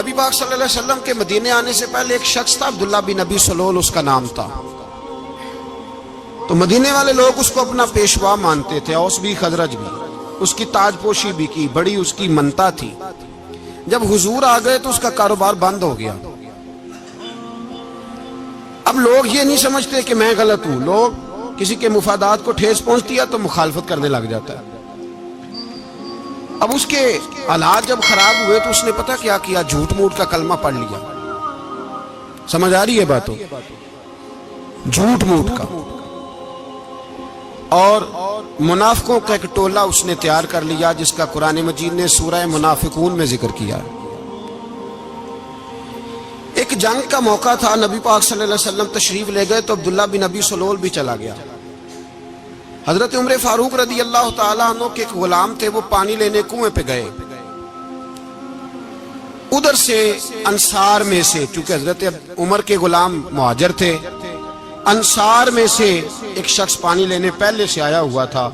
نبی پاک صلی اللہ علیہ وسلم کے مدینے آنے سے پہلے ایک شخص تھا، عبداللہ بن ابی سلول اس کا نام تھا۔ تو مدینے والے لوگ اس کو اپنا پیشوا مانتے تھے، اوس بھی خزرج بھی، اس کی تاج پوشی بھی کی، بڑی اس کی منتا تھی۔ جب حضور آ گئے تو اس کا کاروبار بند ہو گیا۔ اب لوگ یہ نہیں سمجھتے کہ میں غلط ہوں، لوگ کسی کے مفادات کو ٹھیس پہنچتی ہے تو مخالفت کرنے لگ جاتا ہے۔ اب اس کے حالات جب خراب ہوئے تو اس نے پتہ کیا کیا، جھوٹ موٹ کا کلمہ پڑھ لیا۔ سمجھ آ رہی ہے باتوں؟ جھوٹ موٹ کا، اور منافقوں کا ایک ٹولہ اس نے تیار کر لیا جس کا قرآن مجید نے سورہ منافقون میں ذکر کیا۔ ایک جنگ کا موقع تھا، نبی پاک صلی اللہ علیہ وسلم تشریف لے گئے تو عبداللہ بن ابی سلول بھی چلا گیا۔ حضرت عمر فاروق رضی اللہ تعالیٰ عنہ کے ایک غلام تھے، وہ پانی لینے کنویں پہ گئے۔ ادھر سے انصار میں سے، چونکہ حضرت عمر کے غلام مہاجر تھے، انصار میں سے ایک شخص پانی لینے پہلے سے آیا ہوا تھا۔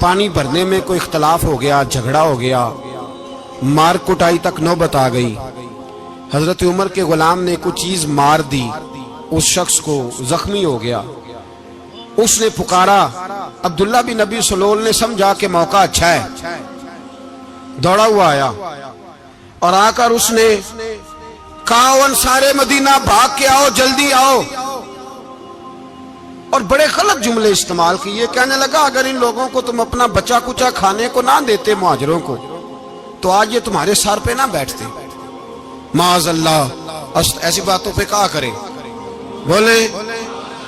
پانی بھرنے میں کوئی اختلاف ہو گیا، جھگڑا ہو گیا، مار کٹائی تک نوبت آ گئی۔ حضرت عمر کے غلام نے کوئی چیز مار دی، اس شخص کو زخمی ہو گیا۔ اس نے پکارا، عبداللہ بن ابی سلول نے سمجھا کہ موقع اچھا ہے، دوڑا ہوا آیا اور آ کر اس نے کہا، انصار مدینہ بھاگ کے آؤ، جلدی آؤ، اور بڑے غلط جملے استعمال کیے۔ کہنے لگا اگر ان لوگوں کو تم اپنا بچا کچا کھانے کو نہ دیتے مہاجروں کو تو آج یہ تمہارے سر پہ نہ بیٹھتے۔ معاذ اللہ، ایسی باتوں پہ کہا کریں، بولے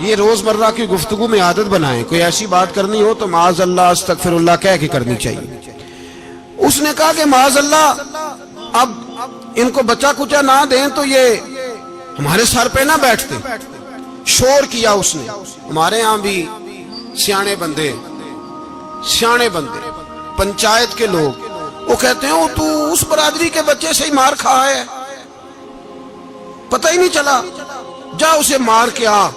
یہ روزمرہ کی گفتگو میں عادت بنائیں، کوئی ایسی بات کرنی ہو تو معاذ اللہ استغفر اللہ کہہ کے کرنی چاہیے۔ اس نے کہا کہ معاذ اللہ اب ان کو بچا کچا نہ دیں تو یہ ہمارے سر پہ نہ بیٹھتے۔ شور کیا اس نے۔ ہمارے ہاں بھی سیانے بندے پنچایت کے لوگ وہ کہتے ہیں تو اس برادری کے بچے سے ہی مار کھا ہے، پتہ ہی نہیں چلا، جا اسے مار کے آ،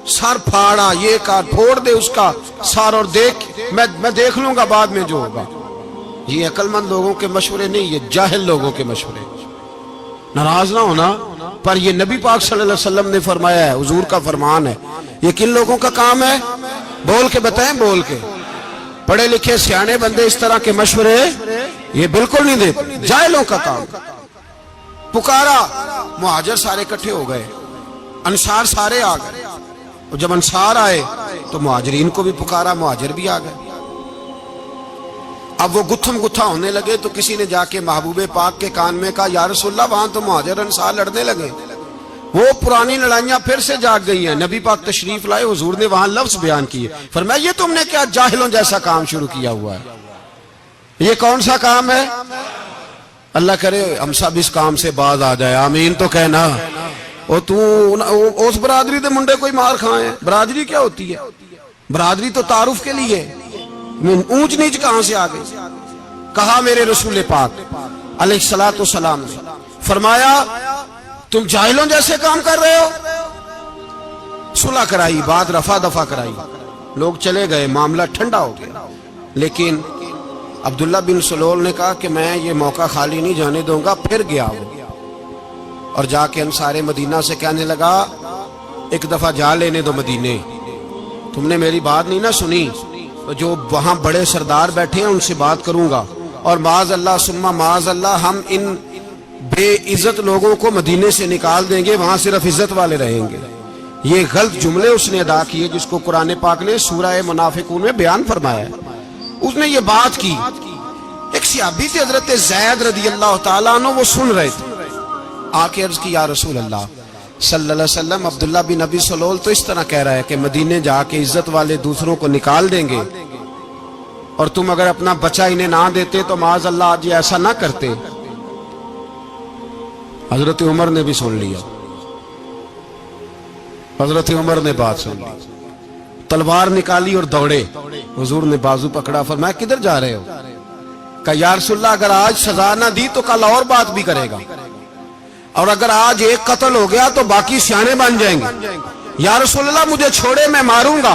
سر پھاڑا، یہ کار پھوڑ دے اس کا سر، اور دیکھ میں دیکھ لوں گا بعد میں جو ہوگا۔ یہ عقل مند لوگوں کے مشورے نہیں، یہ جاہل لوگوں کے مشورے۔ ناراض نہ ہونا، پر یہ نبی پاک صلی اللہ علیہ وسلم نے فرمایا ہے، حضور کا فرمان ہے۔ یہ کن لوگوں کا کام ہے؟ بول کے بتائیں، بول کے۔ پڑھے لکھے سیانے بندے اس طرح کے مشورے یہ بالکل نہیں دیتے، جاہلوں کا کام۔ پکارا، مہاجر سارے اکٹھے ہو گئے، انصار سارے آ گئے، اور جب انصار آئے تو مہاجرین کو بھی پکارا، مہاجر بھی آ گئے۔ اب وہ گتھم گتھا ہونے لگے تو کسی نے جا کے محبوب پاک کے کان میں کہا، یا رسول اللہ وہاں تو مہاجر انصار لڑنے لگے، وہ پرانی لڑائیاں پھر سے جاگ گئی ہیں۔ نبی پاک تشریف لائے، حضور نے وہاں لفظ بیان کیے، فرمایا یہ تم نے کیا جاہلوں جیسا کام شروع کیا ہوا ہے؟ یہ کون سا کام ہے؟ اللہ کرے ہم سب اس کام سے باز آ جائے، آمین تو کہنا۔ اور تو اس برادری دے منڈے کوئی مار کھائیں، برادری کیا ہوتی ہے؟ برادری تو تعارف کے لیے، اونچ نیچ کہاں سے آ گئی؟ کہا میرے رسول پاک علیہ الصلوۃ والسلام نے فرمایا تم جاہلوں جیسے کام کر رہے ہو۔ صلح کرائی، بات رفع دفع کرائی، لوگ چلے گئے، معاملہ ٹھنڈا ہو گیا۔ لیکن عبداللہ بن سلول نے کہا کہ میں یہ موقع خالی نہیں جانے دوں گا۔ پھر گیا وہ اور جا کے انصار مدینہ سے کہنے لگا، ایک دفعہ جا لینے دو مدینے، تم نے میری بات نہیں نہ سنی تو جو وہاں بڑے سردار بیٹھے ہیں ان سے بات کروں گا، اور معاذ اللہ ثم معاذ اللہ ہم ان بے عزت لوگوں کو مدینے سے نکال دیں گے، وہاں صرف عزت والے رہیں گے۔ یہ غلط جملے اس نے ادا کیے جس کو قرآن پاک نے سورہ منافقون میں بیان فرمایا ہے۔ اس نے یہ بات کی۔ ایک صحابی تھے حضرت زید رضی اللہ تعالیٰ عنہ، وہ سن رہے تھے، آ کے عرض کی، یا رسول اللہ صلی اللہ علیہ وسلم عبداللہ بن ابی سلول تو اس طرح کہہ رہا ہے کہ مدینے جا کے عزت والے دوسروں کو نکال دیں گے، اور تم اگر اپنا بچہ انہیں نہ دیتے تو معاذ اللہ آج یہ ایسا نہ کرتے۔ حضرت عمر نے بھی سن لیا، حضرت عمر نے بات سن لی، تلوار نکالی اور دوڑے۔ حضور نے بازو پکڑا، فرمایا کدھر جا رہے ہو؟ کہا یا رسول اللہ اگر آج سزا نہ دی تو کل اور بات بھی کرے گا، اور اگر آج ایک قتل ہو گیا تو باقی سیانے بن جائیں گے۔ یا رسول اللہ مجھے چھوڑے، میں ماروں گا۔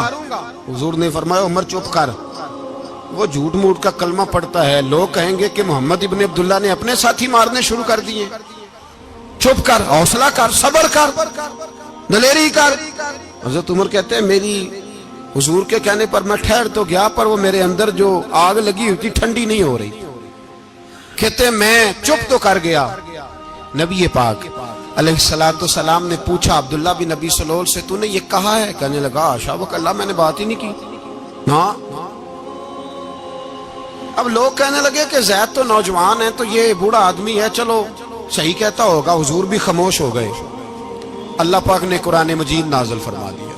حضور نے فرمایا عمر چپ کر، وہ جھوٹ موٹ کا کلمہ پڑھتا ہے، لوگ کہیں گے کہ محمد ابن عبداللہ نے اپنے ساتھی مارنے شروع کر دیے۔ چپ کر، حوصلہ کر، صبر کر، دلیری کر۔ حضرت عمر کہتے ہیں میری حضور کے کہنے پر میں ٹھہر تو گیا، پر وہ میرے اندر جو آگ لگی ہوئی تھی ٹھنڈی نہیں ہو رہی۔ کہتے ہیں میں چپ تو کر گیا۔ نبی پاک علیہ الصلوۃ والسلام نے پوچھا عبداللہ بن نبی سلول سے تو نے یہ کہا ہے؟ کہنے لگا حاشا وک اللہ، میں نے بات ہی نہیں کی۔ ہاں، اب لوگ کہنے لگے کہ زید تو نوجوان ہے، تو یہ بوڑھا آدمی ہے، چلو صحیح کہتا ہوگا۔ حضور بھی خاموش ہو گئے۔ اللہ پاک نے قرآن مجید نازل فرما دیا،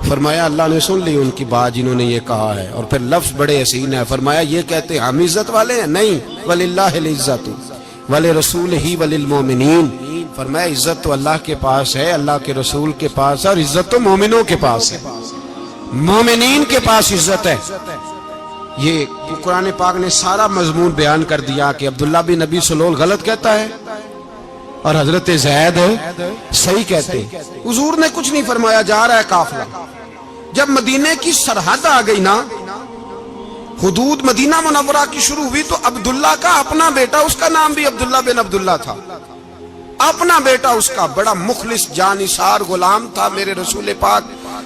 فرمایا اللہ نے سن لی ان کی بات جنہوں نے یہ کہا ہے، اور پھر لفظ بڑے حسین ہے، فرمایا یہ کہتے ہیں ہم عزت والے ہیں؟ نہیں، وَلِلَّهِ الْعِزَّةُ وَلِرَسُولِهِ وَلِلْمُؤْمِنِينَ، فرمایا عزت تو اللہ کے پاس ہے، اللہ کے رسول کے پاس ہے، اور عزت تو مومنوں کے پاس ہے، مومنین کے پاس عزت ہے۔ یہ قرآن پاک نے سارا مضمون بیان کر دیا کہ عبداللہ بن نبی سلول غلط کہتا ہے اور حضرت زید صحیح کہتے۔ حضور نے کچھ نہیں فرمایا، جا رہا ہے قافلہ۔ جب مدینے کی سرحد آ گئی نا، حدود مدینہ منورہ کی شروع ہوئی، تو عبداللہ کا اپنا بیٹا، اس کا نام بھی عبداللہ بن عبداللہ تھا، اپنا بیٹا اس کا بڑا مخلص جانثار غلام تھا میرے رسول پاک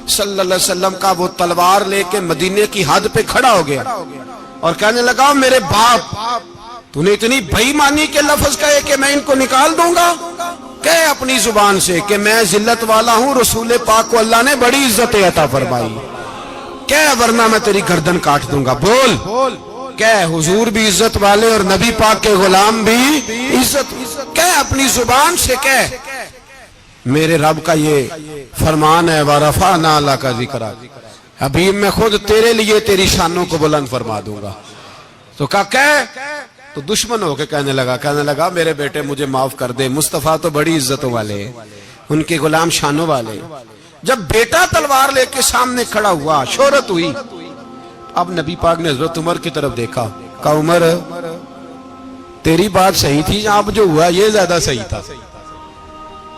صلی اللہ علیہ وسلم کا، وہ تلوار لے کے مدینے کی حد پہ کھڑا ہو گیا اور کہنے لگا میرے باپ تو نے اتنی بے ایمانی کے لفظ کہے کہ میں ان کو نکال دوں گا؟ کہے اپنی زبان سے کہ میں ذلت والا ہوں، رسول پاک کو اللہ نے بڑی عزت عطا فرمائی، کہے ورنہ میں تیری گردن کاٹ دوں گا۔ بول، کہے حضور بھی عزت والے اور نبی پاک کے غلام بھی عزت، کہے اپنی زبان سے، کہے میرے رب کا یہ فرمان ہے وَرَفَعْنَا لَكَ ذِكْرَكَ، حبیب میں خود تیرے لیے تیری شانوں کو بلند فرما دوں گا۔ تو تو دشمن ہو کے کہنے لگا میرے بیٹے مجھے معاف کر دے، مصطفیٰ تو بڑی عزتوں والے ہیں، ان کے غلام شانوں والے۔ جب بیٹا تلوار لے کے سامنے کھڑا ہوا، شہرت ہوئی، اب نبی پاک نے حضرت عمر کی طرف دیکھا، کہا عمر تیری بات صحیح تھی، اب جو ہوا یہ زیادہ صحیح تھا،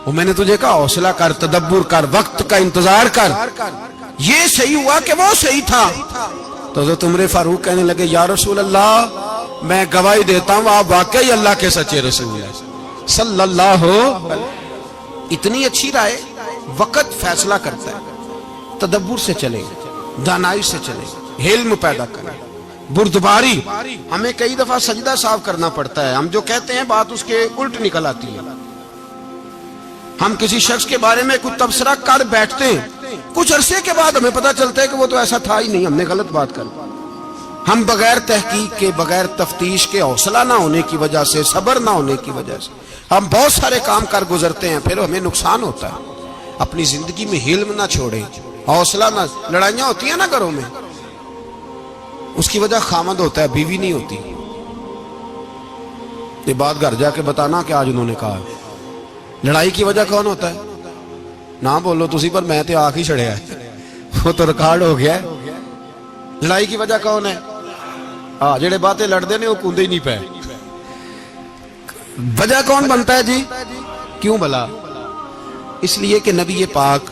وہ میں نے تجھے کہا حوصلہ کر، تدبر کر، وقت کا انتظار کر، یہ صحیح ہوا کہ وہ صحیح تھا۔ تو حضرت عمر فاروق کہنے لگے یا رسول اللہ میں گواہی دیتا ہوں آپ واقعی اللہ کے سچے رسول ہیں صلی اللہ علیہ۔ اتنی اچھی رائے، وقت فیصلہ کرتا ہے، تدبر سے چلے، دانائی سے چلے، علم پیدا کریں، بردباری۔ ہمیں کئی دفعہ سجدہ صاف کرنا پڑتا ہے، ہم جو کہتے ہیں بات اس کے الٹ نکل آتی ہے۔ ہم کسی شخص کے بارے میں کچھ تبصرہ کر بیٹھتے ہیں، کچھ عرصے کے بعد ہمیں پتہ چلتا ہے کہ وہ تو ایسا تھا ہی نہیں، ہم نے غلط بات کر۔ ہم بغیر تحقیق کے، بغیر تفتیش کے، حوصلہ نہ ہونے کی وجہ سے، صبر نہ ہونے کی وجہ سے ہم بہت سارے کام کر گزرتے ہیں، پھر ہمیں نقصان ہوتا ہے۔ اپنی زندگی میں حلم نہ چھوڑیں، حوصلہ نہ، لڑائیاں ہوتی ہیں نا گھروں میں، اس کی وجہ خامد ہوتا ہے، بیوی نہیں ہوتی۔ یہ بات گھر جا کے بتانا کہ آج انہوں نے کہا لڑائی کی وجہ کون ہوتا ہے؟ نہ بولو تسی، پر میں تے آنکھ ہی چھڑیا ہے، وہ تو ریکارڈ ہو گیا ہے۔ لڑائی کی وجہ کون ہے؟ جڑے باتیں لڑتے ہیں وہ کندے ہی نہیں پے۔ وجہ کون بنتا ہے جی؟ کیوں بلا؟ اس لیے کہ نبی پاک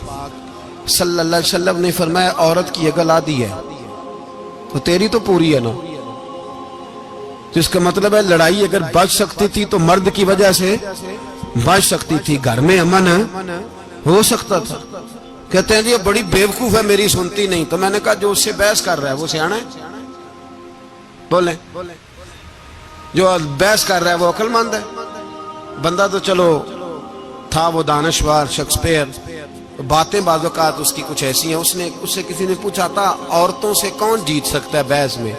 صلی اللہ علیہ وسلم نے فرمایا عورت کی عقل آدھی ہے، تو تیری تو پوری ہے نا، جس کا مطلب ہے لڑائی اگر بچ سکتی تھی تو مرد کی وجہ سے بچ سکتی تھی، گھر میں امن ہو سکتا تھا۔ کہتے ہیں جی بڑی بیوقوف ہے، میری سنتی نہیں۔ تو میں نے کہا جو اس سے بحث کر رہا ہے وہ سیانا ہے؟ بولیں، جو بحث کر رہا ہے وہ عقل مند ہے؟ بندہ تو چلو تھا وہ دانشور، شیکسپیئر، باتیں بعض اوقات اس کی کچھ ایسی ہیں۔ اس سے کسی نے پوچھا تھا عورتوں سے کون جیت سکتا ہے بحث میں،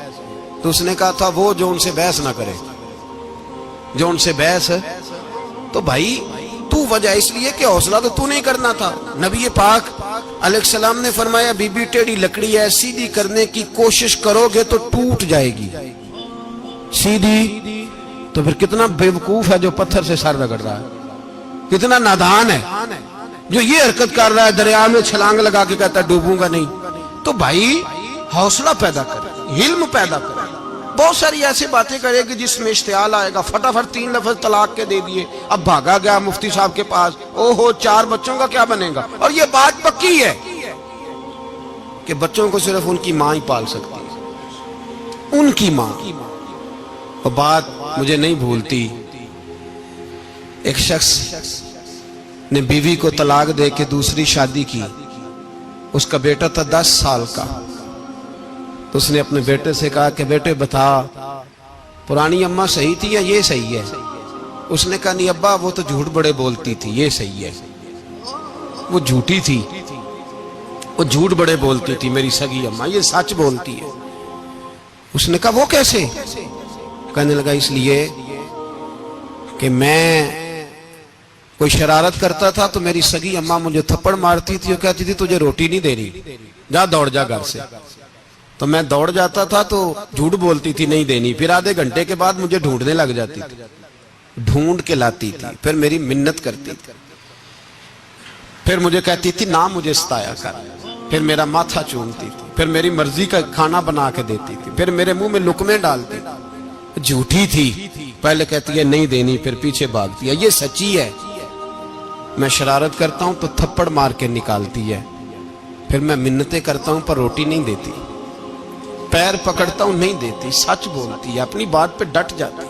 تو اس نے کہا تھا وہ جو ان سے بحث نہ کرے، جو ان سے بحث ہے۔ تو بھائی تو وجہ اس لیے کہ حوصلہ تو نہیں کرنا تھا۔ نبی پاک علیہ السلام نے فرمایا بی بی ٹیڑھی لکڑی ہے، سیدھی کرنے کی کوشش کرو گے تو ٹوٹ جائے گی، سیدھی۔ تو پھر کتنا بیوقوف ہے جو پتھر سے سر رگڑ رہا ہے، کتنا نادان ہے جو یہ حرکت کر رہا ہے، دریا میں چھلانگ لگا کے کہتا ہے ڈوبوں گا نہیں۔ تو بھائی حوصلہ پیدا کرے، علم پیدا کرے۔ بہت ساری ایسی باتیں کرے گی جس میں اشتعال آئے گا، فٹافٹ 3 لفظ طلاق کے دے دیے، اب بھاگا گیا مفتی صاحب کے پاس، او ہو 4 بچوں کا کیا بنے گا؟ اور یہ بات پکی ہے کہ بچوں کو صرف ان کی ماں ہی پال سکتی ہے، ان کی ماں۔ اور بات مجھے نہیں بھولتی، ایک شخص نے بیوی کو طلاق دے کے دوسری شادی کی. اس کا بیٹا تھا 10 سال کا. تو اس نے اپنے بیٹے سے کہا کہ بیٹے بتا پرانی اماں صحیح تھی یا یہ صحیح ہے؟ اس نے کہا نہیں ابا وہ تو جھوٹ بڑے بولتی تھی، یہ صحیح ہے. وہ جھوٹی تھی، وہ جھوٹ بڑے بولتی تھی میری سگی اماں، یہ سچ بولتی ہے. اس نے کہا وہ کیسے؟ کہنے لگا اس لیے کہ میں کوئی شرارت کرتا تھا تو میری سگی اماں مجھے تھپڑ مارتی تھی اور کہتی تھی تجھے روٹی نہیں دینی، جا دوڑ جا گھر سے. تو میں دوڑ جاتا تھا تو جھوٹ بولتی تھی نہیں دینی، پھر آدھے گھنٹے کے بعد مجھے ڈھونڈنے لگ جاتی تھی، ڈھونڈ کے لاتی تھی، پھر میری منت کرتی تھی، پھر مجھے کہتی تھی نہ مجھے ستایا کر، پھر میرا ماتھا چومتی تھی، پھر میری مرضی کا کھانا بنا کے دیتی تھی، پھر میرے منہ میں لقمے ڈالتی تھی. جھوٹی تھی، پہلے کہتی ہے نہیں دینی پھر پیچھے بھاگتی ہے. یہ سچی ہے، میں شرارت کرتا ہوں تو تھپڑ مار کے نکالتی ہے، پھر میں منتیں کرتا ہوں پر روٹی نہیں دیتی، پیر پکڑتا ہوں نہیں دیتی. سچ بولتی ہے، اپنی بات پہ ڈٹ جاتی.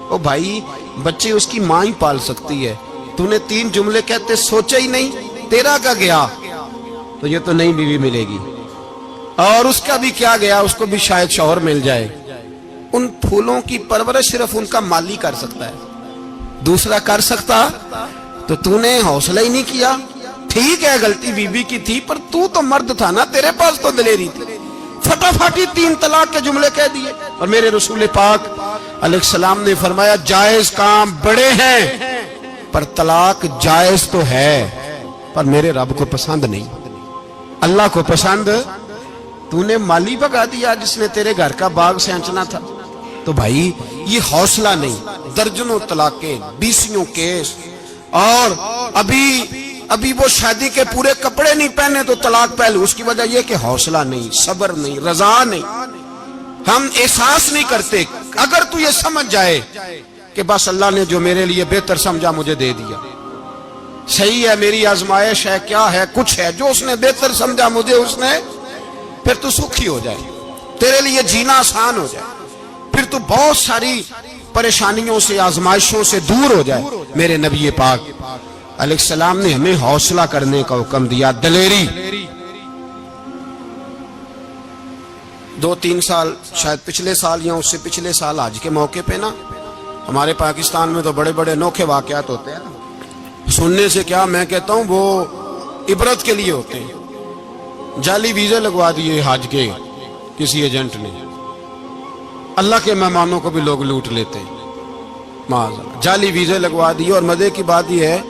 او بھائی بچے اس کی ماں ہی پال سکتی ہے، تو نے 3 جملے کہتے سوچا ہی نہیں، تیرا کا گیا تو یہ تو نئی بیوی ملے گی، اور اس کا بھی کیا گیا، اس کو بھی شاید شوہر مل جائے. ان پھولوں کی پرورش صرف ان کا مالی کر سکتا ہے، دوسرا کر سکتا؟ تو نے حوصلہ ہی نہیں کیا. ٹھیک ہے غلطی بیوی کی تھی پر تو مرد تھا نا، تیرے پاس تو دلیری تھی. فٹافٹی 3 طلاق کے جملے کہہ دیے. اور میرے رسول پاک علیہ السلام نے فرمایا جائز کام بڑے ہیں پر طلاق جائز تو ہے پر میرے رب کو پسند نہیں، اللہ کو پسند. تو نے مالی بگا دیا جس نے تیرے گھر کا باغ سینچنا تھا. تو بھائی یہ حوصلہ نہیں، درجنوں طلاقیں، 20 کیس، اور ابھی وہ شادی کے پورے کپڑے نہیں پہنے تو طلاق پہلے. اس کی وجہ یہ کہ حوصلہ نہیں، صبر نہیں، رضا نہیں، ہم احساس نہیں کرتے. اگر تو یہ سمجھ جائے کہ بس اللہ نے جو میرے لیے بہتر سمجھا مجھے دے دیا، صحیح ہے میری آزمائش ہے، کیا ہے کچھ ہے، جو اس نے بہتر سمجھا مجھے اس نے، پھر تو سکھی ہو جائے، تیرے لیے جینا آسان ہو جائے، پھر تو بہت ساری پریشانیوں سے آزمائشوں سے دور ہو جائے. میرے نبی پاک علیہ السلام نے ہمیں حوصلہ کرنے کا حکم دیا، دلیری. 2-3 سال شاید پچھلے سال یا اس سے پچھلے سال حج کے موقع پہ نا ہمارے پاکستان میں تو بڑے بڑے انوکھے واقعات ہوتے ہیں. سننے سے کیا، میں کہتا ہوں وہ عبرت کے لیے ہوتے ہیں. جعلی ویزے لگوا دیے حج کے کسی ایجنٹ نے، اللہ کے مہمانوں کو بھی لوگ لوٹ لیتے ہیں. معاذ جعلی ویزے لگوا دیے. اور مزے کی بات یہ ہے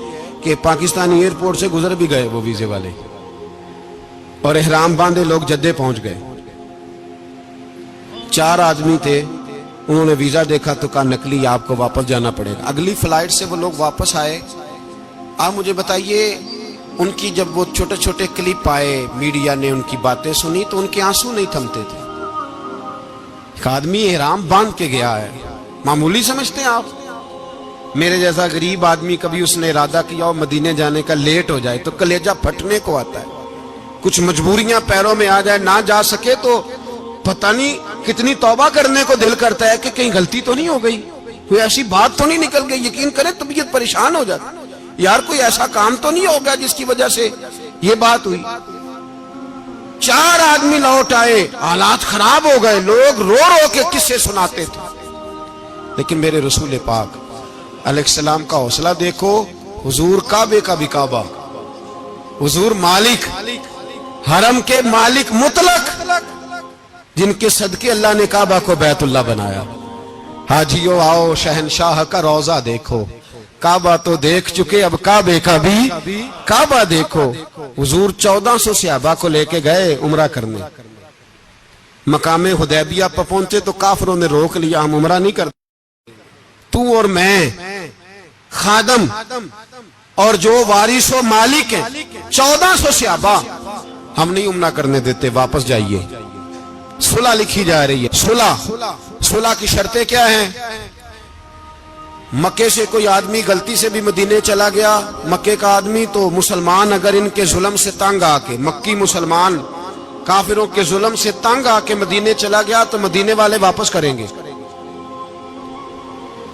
کہ پاکستانی ایئرپورٹ سے گزر بھی گئے وہ ویزے والے، اور احرام باندھے لوگ جدے پہنچ گئے. 4 آدمی تھے، انہوں نے ویزا دیکھا تو کہا نقلی، آپ کو واپس جانا پڑے گا. اگلی فلائٹ سے وہ لوگ واپس آئے. آپ مجھے بتائیے ان کی جب وہ چھوٹے چھوٹے کلپ آئے، میڈیا نے ان کی باتیں سنی تو ان کے آنسو نہیں تھمتے تھے. ایک آدمی احرام باندھ کے گیا ہے، معمولی سمجھتے ہیں آپ؟ میرے جیسا غریب آدمی کبھی اس نے ارادہ کیا اور مدینے جانے کا لیٹ ہو جائے تو کلیجہ پھٹنے کو آتا ہے. کچھ مجبوریاں پیروں میں آ جائے، نہ جا سکے تو پتہ نہیں کتنی توبہ کرنے کو دل کرتا ہے کہ کہیں غلطی تو نہیں ہو گئی، کوئی ایسی بات تو نہیں نکل گئی. یقین کریں طبیعت پریشان ہو جاتی، یار کوئی ایسا کام تو نہیں ہو گیا جس کی وجہ سے یہ بات ہوئی. 4 آدمی لوٹ آئے، حالات خراب ہو گئے، لوگ رو رو کے قصے سناتے تھے. لیکن میرے رسول پاک علیہ السلام کا حوصلہ دیکھو. حضور کعبے کا بھی کعبہ، حضور مالک، حرم کے مالک مطلق، جن کے صدقے اللہ نے کعبہ کو بیت اللہ بنایا. حاجیو آؤ شہنشاہ کا روضہ دیکھو، کعبہ تو دیکھ چکے اب کعبے کا بھی کعبہ دیکھو. حضور 1400 صحابہ کو لے کے گئے عمرہ کرنے. مقام حدیبیہ پر پہنچے تو کافروں نے روک لیا، ہم عمرہ نہیں کرتے. تو اور میں خادم اور جو وارث و مالک ہیں 1400 صحابہ، ہم نہیں عمرہ کرنے دیتے، واپس جائیے. صلح لکھی جا رہی ہے. صلح کی شرطیں کیا ہیں؟ مکے سے کوئی آدمی غلطی سے بھی مدینے چلا گیا، مکے کا آدمی، تو مسلمان اگر ان کے ظلم سے تنگ آ کے، مکی مسلمان کافروں کے ظلم سے تنگ آ کے مدینے چلا گیا تو مدینے والے واپس کریں گے.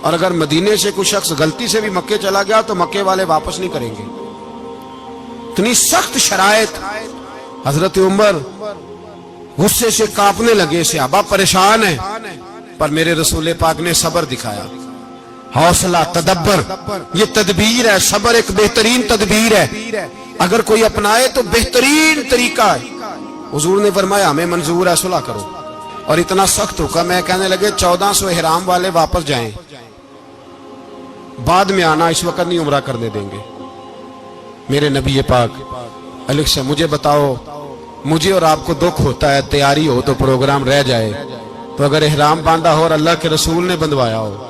اور اگر مدینے سے کوئی شخص غلطی سے بھی مکے چلا گیا تو مکے والے واپس نہیں کریں گے. اتنی سخت شرائط. حضرت عمر غصے سے کانپنے لگے, صحابہ پریشان ہیں, پر میرے رسول پاک نے صبر دکھایا, حوصلہ, تدبر. یہ تدبیر ہے, صبر ایک بہترین تدبیر ہے, اگر کوئی اپنائے تو بہترین طریقہ ہے. حضور نے فرمایا ہمیں منظور ہے, صلح کرو. اور اتنا سخت حکم ہے, کہنے لگے 1400 احرام والے واپس جائیں, بعد میں آنا, اس وقت نہیں عمرہ کرنے دیں گے. میرے نبی پاک علیہ سے مجھے بتاؤ, مجھے اور آپ کو دکھ ہوتا ہے تیاری ہو تو پروگرام رہ جائے, تو اگر احرام باندھا ہو اور اللہ کے رسول نے بندھوایا ہو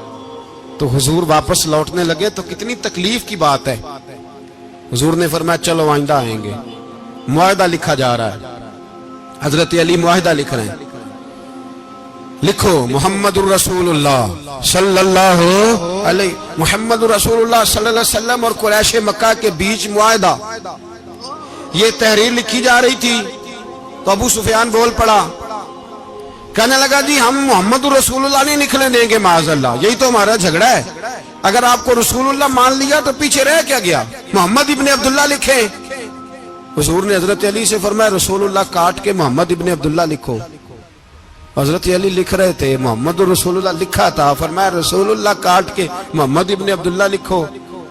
تو حضور واپس لوٹنے لگے تو کتنی تکلیف کی بات ہے. حضور نے فرمایا چلو آئندہ آئیں گے. معاہدہ لکھا جا رہا ہے, حضرت علی معاہدہ لکھ رہے ہیں. لکھو محمد الرسول اللہ صلی اللہ علیہ محمد الرسول اللہ صلی اللہ علیہ وسلم اور قریش مکہ کے بیچ معاہدہ. یہ تحریر لکھی جا رہی تھی تو ابو سفیان بول پڑا, کہنے لگا جی ہم محمد الرسول اللہ نہیں نکلنے دیں گے معاذ اللہ, یہی تو ہمارا جھگڑا ہے. اگر آپ کو رسول اللہ مان لیا تو پیچھے رہ کیا گیا, محمد ابن عبداللہ لکھیں. حضور نے حضرت علی سے فرمایا رسول اللہ کاٹ کے محمد ابن عبداللہ لکھو. حضرت علی لکھ رہے تھے, محمد الرسول اللہ لکھا تھا, فرمایا رسول اللہ کاٹ کے محمد ابن عبداللہ لکھو.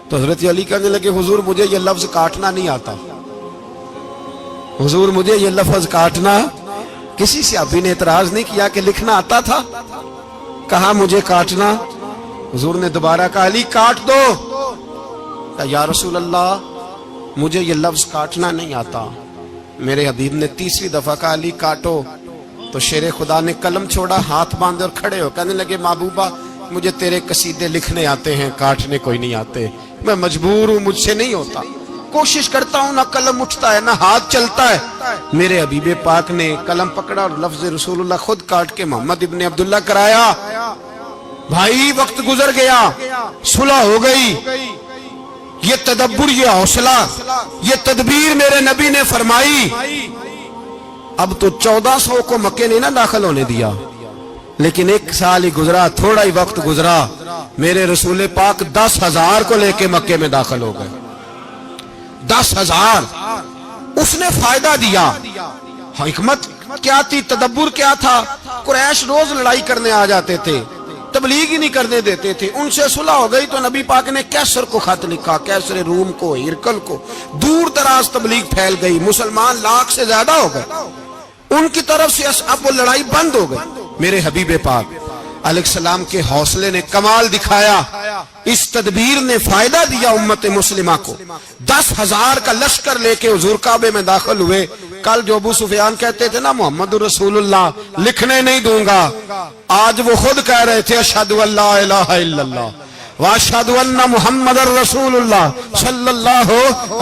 تو حضرت علی کہنے لگے حضور مجھے یہ لفظ کاٹنا نہیں آتا, حضور مجھے یہ لفظ کاٹنا. کسی صحابی نے اعتراض نہیں کیا کہ لکھنا آتا تھا, کہا مجھے کاٹنا. حضور نے دوبارہ کہا علی کاٹ دو. کہا یا رسول اللہ مجھے یہ لفظ کاٹنا نہیں آتا. میرے حبیب نے تیسری دفعہ کہا علی کاٹو. تو شیر خدا نے قلم چھوڑا, ہاتھ باندھے اور کھڑے ہو کہنے لگے محبوبہ مجھے تیرے قصیدے لکھنے آتے ہیں, کاٹنے کوئی نہیں آتے. میں مجبور ہوں, مجھ سے نہیں ہوتا. کوشش کرتا ہوں, نہ قلم اٹھتا ہے نہ ہاتھ چلتا ہے. میرے حبیب پاک نے قلم پکڑا اور لفظ رسول اللہ خود کاٹ کے محمد ابن عبداللہ کرایا. بھائی وقت گزر گیا, صلح ہو گئی. یہ تدبر, یہ حوصلہ, یہ تدبیر میرے نبی نے فرمائی. اب تو 1400 کو مکے نے نہ داخل ہونے دیا, لیکن 1 سال ہی گزرا, تھوڑا ہی وقت گزرا, میرے رسول پاک 10,000 کو لے کے مکے میں داخل ہو گئے. 10,000. اس نے فائدہ دیا. حکمت کیا تھی, تدبر کیا تھا. قریش روز لڑائی کرنے آ جاتے تھے, تبلیغ ہی نہیں کرنے دیتے تھے. ان سے صلح ہو گئی تو نبی پاک نے کیسر کو خط لکھا, کیسر روم کو, ہرکل کو. دور دراز تبلیغ پھیل گئی, مسلمان 100,000 سے زیادہ ہو گئے. ان کی طرف سے اب وہ لڑائی بند ہو گئی. میرے حبیب پاک علیہ السلام کے حوصلے نے کمال دکھایا, اس تدبیر نے فائدہ دیا امت مسلمہ کو. 10,000 کا لشکر لے کے حضور کعبے میں داخل ہوئے. کل جو ابو سفیان کہتے تھے نا محمد رسول اللہ لکھنے نہیں دوں گا, آج وہ خود کہہ رہے تھے اشہد ان لا الہ الا اللہ واشہد ان محمد رسول اللہ صلی اللہ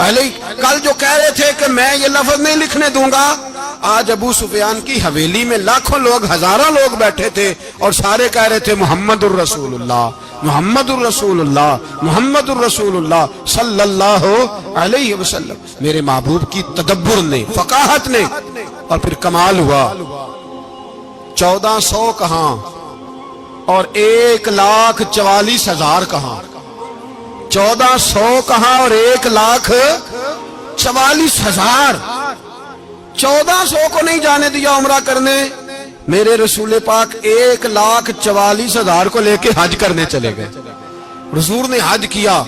علیہ. کل جو کہہ رہے تھے کہ میں یہ لفظ نہیں لکھنے دوں گا, آج ابو سفیان کی حویلی میں لاکھوں لوگ, ہزاروں لوگ بیٹھے تھے اور سارے کہہ رہے تھے محمد الرسول اللہ محمد الرسول اللہ محمد الرسول اللہ صلی اللہ علیہ وسلم. میرے محبوب کی تدبر نے, فقاہت نے, اور پھر کمال ہوا. 1400 کہاں اور 1,44,000 کہاں. 1400 کہاں اور 1,44,000. 1400 کو نہیں جانے دیا عمرہ کرنے. میرے رسول پاک 1,44,000 کو لے کے حج کرنے چلے گئے. حضور نے حج کیا,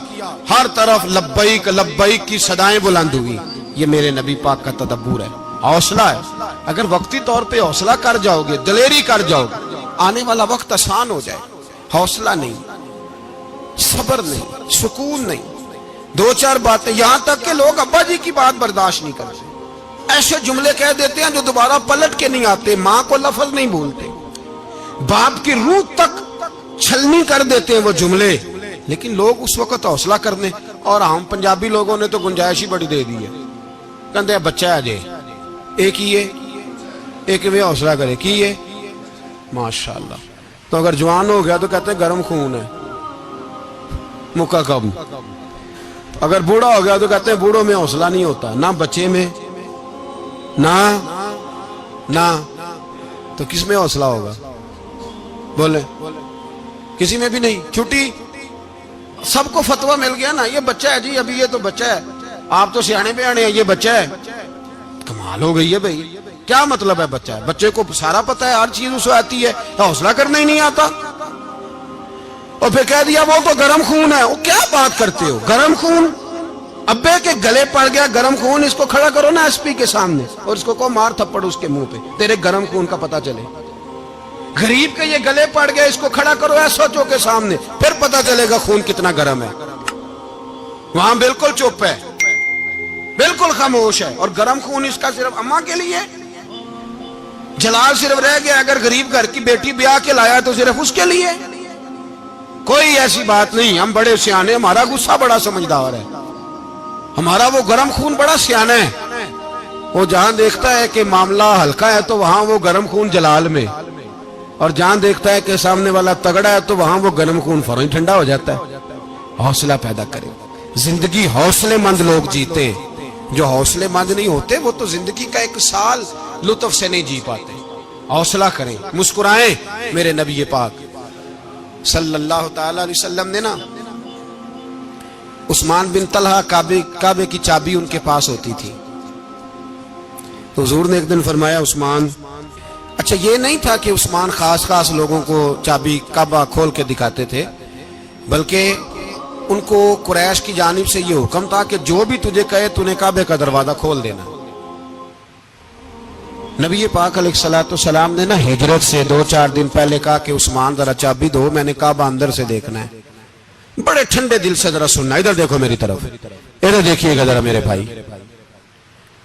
ہر طرف لبیک لبیک کی صدائیں بلند ہوئی. یہ میرے نبی پاک کا تدبر ہے, حوصلہ ہے. اگر وقتی طور پہ حوصلہ کر جاؤ گے, دلیری کر جاؤ گے, آنے والا وقت آسان ہو جائے. حوصلہ نہیں, صبر نہیں, سکون نہیں. 2-4 باتیں, یہاں تک کہ لوگ ابا جی کی بات برداشت نہیں کرتے, ایسے جملے کہہ دیتے ہیں جو دوبارہ پلٹ کے نہیں آتے. ماں کو لفظ نہیں بولتے, باپ کی روح تک چھلنی کر دیتے ہیں وہ جملے. لیکن لوگ اس وقت حوصلہ کرنے, اور ہم پنجابی لوگوں نے تو گنجائش ہی بڑی دے دی ہے. کہتے ہیں بچہ ہے جے ایک ہی ہے, ایک میں حوصلہ کرے کی ہے ماشاءاللہ. تو اگر جوان ہو گیا تو کہتے ہیں گرم خون ہے مکہ کب. اگر بوڑھا ہو گیا تو کہتے ہیں بوڑھوں میں حوصلہ نہیں ہوتا, نہ بچے میں نہ. تو کس میں حوصلہ ہوگا, بولے کسی میں بھی نہیں. چھٹی, سب کو فتویٰ مل گیا نا, یہ بچہ ہے جی, ابھی یہ تو بچہ ہے, آپ تو سیانے بیانے ہیں, یہ بچہ ہے. کمال ہو گئی ہے بھائی, کیا مطلب ہے بچہ ہے؟ بچے کو سارا پتہ ہے, ہر چیز اسے آتی ہے, حوصلہ کرنا ہی نہیں آتا. اور پھر کہہ دیا وہ تو گرم خون ہے. وہ کیا بات کرتے ہو, گرم خون؟ ابے کے گلے پڑ گیا گرم خون, اس کو کھڑا کرو نا ایس پی کے سامنے اور اس کو مار تھپڑ اس کے منہ پہ, تیرے گرم خون کا پتہ چلے. غریب کے یہ گلے پڑ گیا, اس کو کھڑا کرو ایس ایچ او کے سامنے, پھر پتہ چلے گا خون کتنا گرم ہے. وہاں بالکل چپ ہے, بالکل خاموش ہے. اور گرم خون اس کا صرف اماں کے لیے, جلال صرف رہ گیا اگر غریب گھر کی بیٹی بیاہ کے لایا تو صرف اس کے لیے. کوئی ایسی بات نہیں. ہم بڑے سیانے, ہمارا غصہ بڑا سمجھدار ہے, ہمارا وہ گرم خون بڑا سیانا ہے. وہ جہاں دیکھتا ہے کہ معاملہ ہلکا ہے تو وہاں وہ گرم خون جلال میں, اور جہاں دیکھتا ہے کہ سامنے والا تگڑا ہے تو وہاں وہ گرم خون فوراً ٹھنڈا ہو جاتا ہے. حوصلہ پیدا کرے. زندگی حوصلے مند لوگ جیتے ہیں, جو حوصلے مند نہیں ہوتے وہ تو زندگی کا ایک سال لطف سے نہیں جی پاتے. حوصلہ کریں, مسکرائیں. میرے نبی پاک صلی اللہ تعالی علیہ وسلم نے نا عثمان بن طلحہ, کعبے کی چابی ان کے پاس ہوتی تھی, تو حضور نے ایک دن فرمایا عثمان, اچھا یہ نہیں تھا کہ عثمان خاص لوگوں کو چابی کعبہ کھول کے دکھاتے تھے, بلکہ ان کو قریش کی جانب سے یہ حکم تھا کہ جو بھی تجھے کہے تو نے کعبے کا دروازہ کھول دینا. نبی پاک علیہ الصلوۃ والسلام نے نا ہجرت سے 2-4 دن پہلے کہا کہ عثمان ذرا چابی دو, میں نے کعبہ اندر سے دیکھنا ہے. بڑے ٹھنڈے دل سے ذرا سننا, ادھر دیکھو میری طرف, ادھر دیکھیے گا ذرا میرے بھائی.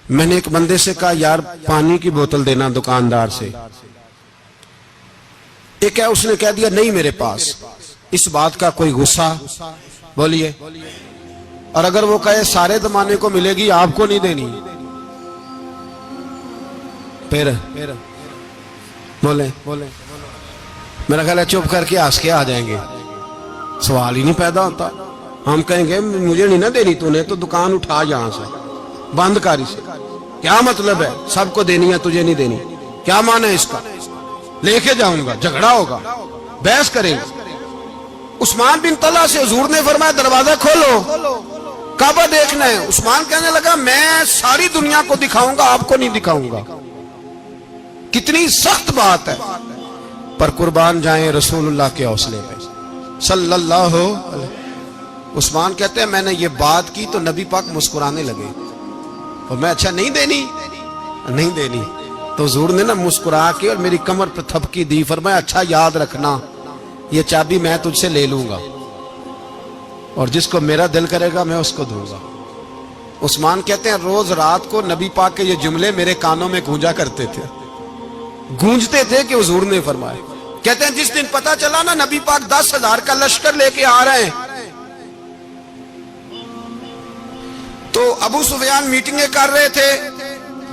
میں نے ایک بندے سے کہا یار پانی کی بوتل دینا دکاندار سے, ایک ہے اس نے کہہ دیا نہیں میرے پاس. اس بات کا کوئی غصہ بولیے, اور اگر وہ کہے سارے زمانے کو ملے گی آپ کو نہیں دینی, پھر بولے میرا خیال ہے چپ کر کے ہنس کے آ جائیں گے, سوال ہی نہیں پیدا ہوتا. ہم کہیں گے مجھے نہیں نہ دینی, تو نے تو دکان اٹھا یہاں سے بند کاری سے. کیا مطلب ہے سب کو دینی ہے تجھے نہیں دینی, کیا معنی ہے اس کا؟ لے کے جاؤں گا, جھگڑا ہوگا, بحث کریں گے. عثمان بن طلحہ سے حضور نے فرمایا دروازہ کھولو, کعبہ دیکھنا ہے. عثمان کہنے لگا میں ساری دنیا کو دکھاؤں گا, آپ کو نہیں دکھاؤں گا. کتنی سخت بات ہے, پر قربان جائیں رسول اللہ کے حوصلے پہ صلی اللہ علیہ. عثمان کہتے ہیں میں نے یہ بات کی تو نبی پاک مسکرانے لگے, اور میں اچھا نہیں دینی, تو حضور نے نا مسکرا کے اور میری کمر پہ تھپکی دی, فرمایا اچھا یاد رکھنا یہ چابی میں تجھ سے لے لوں گا, اور جس کو میرا دل کرے گا میں اس کو دوں گا. عثمان کہتے ہیں روز رات کو نبی پاک کے یہ جملے میرے کانوں میں گونجتے تھے کہ حضور نے فرمایا. کہتے ہیں جس دن پتا چلا نا نبی پاک 10,000 کا لشکر لے کے آ رہے ہیں, تو ابو سفیان میٹنگیں کر رہے تھے,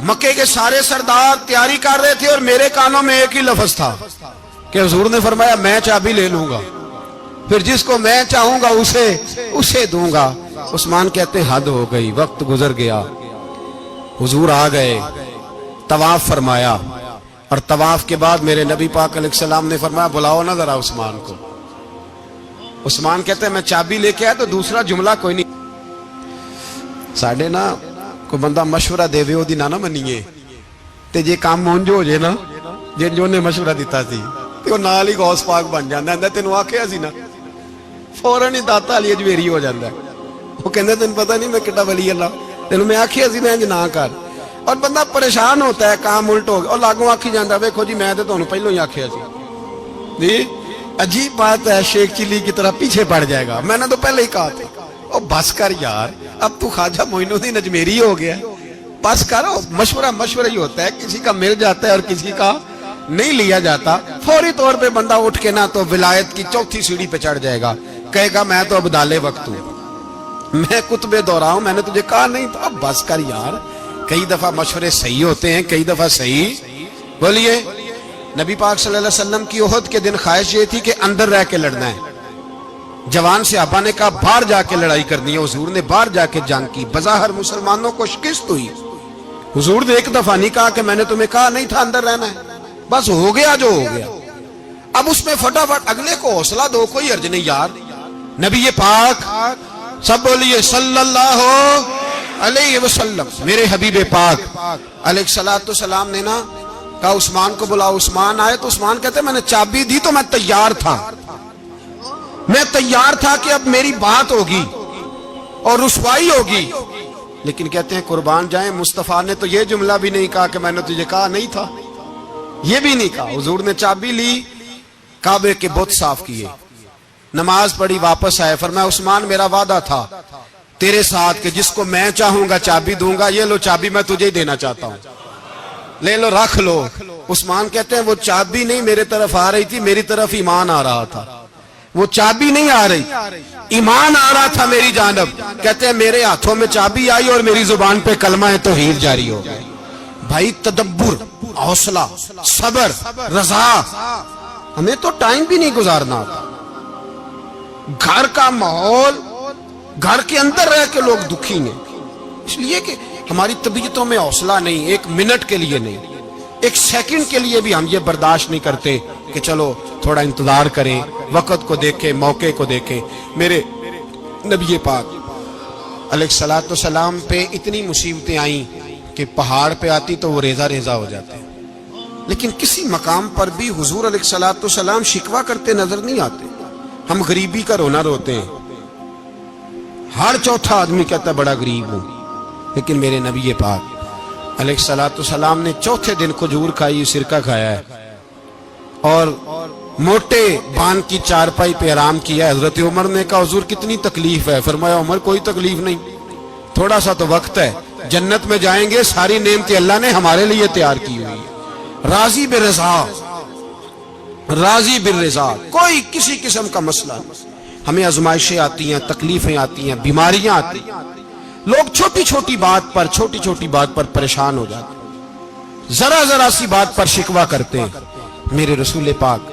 مکے کے سارے سردار تیاری کر رہے تھے, اور میرے کانوں میں ایک ہی لفظ تھا کہ حضور نے فرمایا میں چابی لے لوں گا, پھر جس کو میں چاہوں گا اسے دوں گا. عثمان کہتے ہیں حد ہو گئی, وقت گزر گیا, حضور آ گئے, طواف فرمایا, اور طواف کے بعد میرے نبی پاک علیہ السلام نے فرمایا بلاؤ نا ذرا عثمان کو. عثمان کہتے ہیں میں چابی لے کے آیا تو دوسرا جملہ کوئی نہیں. ساڑھے نا کوئی بندہ مشورہ دے وے دی نہ منیے تے جے کام مونجو ہو جے نا, جو نے مشورہ دیتا سی تے وہ نال ہی غوث پاک بن جاندا ہے. تینوں آکھیا سی نا, فوراً ہی داتا علی اجویری ہو جاندا ہے. وہ کہندا تینوں پتہ نہیں میں کڈا ولی اللہ, تینوں میں آکھیا سی نا انج نہ کر, اور بندہ پریشان ہوتا ہے کام الٹ ہو گیا, اور لاگوں آکھی جاندا ویکھو جی میں تے تانوں پہلوں ہی آکھیا سی جی. عجیب بات ہے, شیخ چلی کی طرح پیچھے پڑ جائے گا, میں نے تو پہلے ہی کہا تھا. او بس کر یار, اب تو خواجہ معین الدین اجمیری ہو گیا, بس کرو. مشورہ ہی ہوتا ہے, کسی کا مل جاتا ہے اور کسی کا نہیں لیا جاتا. فوری طور پہ بندہ اٹھ کے نا تو ولایت کی 4تھی سیڑھی پہ چڑھ جائے گا, کہے گا میں تو ابدال وقت ہوں, میں کتب دورہ ہوں, میں نے تجھے کہا نہیں تھا. اب بس کر یار. کئی دفعہ مشورے صحیح ہوتے ہیں, کئی دفعہ صحیح. بولیے نبی پاک صلی اللہ علیہ وسلم کی احد کے دن خواہش یہ تھی کہ اندر رہ کے لڑنا ہے. جوان صحابہ نے کہا باہر جا کے لڑائی کرنی ہے. حضور نے باہر جا کے جنگ کی, بظاہر مسلمانوں کو شکست ہوئی. حضور نے ایک دفعہ نہیں کہا کہ میں نے تمہیں کہا نہیں تھا اندر رہنا ہے, بس ہو گیا جو ہو گیا. اب اس میں فٹافٹ اگلے کو حوصلہ دو، کوئی عرض نہیں یار. نبی پاک سب بولیے صلی اللہ علیہ وسلم، میرے حبیب پاک علیہ الصلوۃ والسلام نے نا کہا عثمان کو بلاؤ. عثمان آئے تو عثمان کہتے میں نے چابی دی تو میں تیار تھا، میں تیار تھا کہ اب میری بات ہوگی اور رسوائی ہوگی. لیکن کہتے ہیں قربان جائیں مصطفیٰ نے تو یہ جملہ بھی نہیں کہا کہ میں نے تجھے کہا نہیں تھا، یہ بھی نہیں کہا. حضور نے چابی لی، کعبے کے بت صاف کیے، نماز پڑھی، واپس آئے. فرمایا عثمان میرا وعدہ تھا تیرے ساتھ کہ جس کو میں چاہوں گا چابی دوں گا، یہ لو چابی میں تجھے ہی دینا چاہتا ہوں، لے لو رکھ لو. عثمان کہتے ہیں وہ چابی نہیں میرے طرف آ رہی تھی، میری طرف ایمان آ رہا تھا. وہ چابی نہیں آ رہی، ایمان آ رہا تھا میری جانب. کہتے ہیں میرے ہاتھوں میں چابی آئی اور میری زبان پہ کلمہ توحید جاری ہو گیا. بھائی تدبر، حوصلہ، صبر، رضا. ہمیں تو ٹائم بھی نہیں گزارنا آتا. گھر کا ماحول، گھر کے اندر رہ کے لوگ دکھی ہیں، اس لیے کہ ہماری طبیعتوں میں حوصلہ نہیں. ایک منٹ کے لیے نہیں، ایک سیکنڈ کے لیے بھی ہم یہ برداشت نہیں کرتے کہ چلو تھوڑا انتظار کریں، وقت کو دیکھیں، موقع کو دیکھیں. میرے نبی پاک علیہ الصلوۃ والسلام پہ اتنی مصیبتیں آئیں کہ پہاڑ پہ آتی تو وہ ریزہ ریزہ ہو جاتے ہیں، لیکن کسی مقام پر بھی حضور علیہ الصلوۃ والسلام شکوہ کرتے نظر نہیں آتے. ہم غریبی کا رونا روتے ہیں، ہر چوتھا آدمی کہتا ہے بڑا غریب ہوں، لیکن میرے نبی پاک علیہ الصلوۃ والسلام نے چوتھے دن کھجور کھائی، سرکہ کھایا ہے اور موٹے بان کی چارپائی پہ آرام کیا. حضرت عمر نے کہا حضور کتنی تکلیف ہے؟ فرمایا عمر کوئی تکلیف نہیں، تھوڑا سا تو وقت ہے، جنت میں جائیں گے، ساری نعمتیں اللہ نے ہمارے لیے تیار کی ہوئی ہے. راضی بالرضا، راضی بالرضا، کوئی کسی قسم کا مسئلہ نہیں. ہمیں آزمائشیں آتی ہیں، تکلیفیں آتی ہیں، بیماریاں آتی ہیں، لوگ چھوٹی چھوٹی بات پر پریشان ہو جاتے ہیں، ذرا سی بات پر شکوہ کرتے ہیں. میرے رسول پاک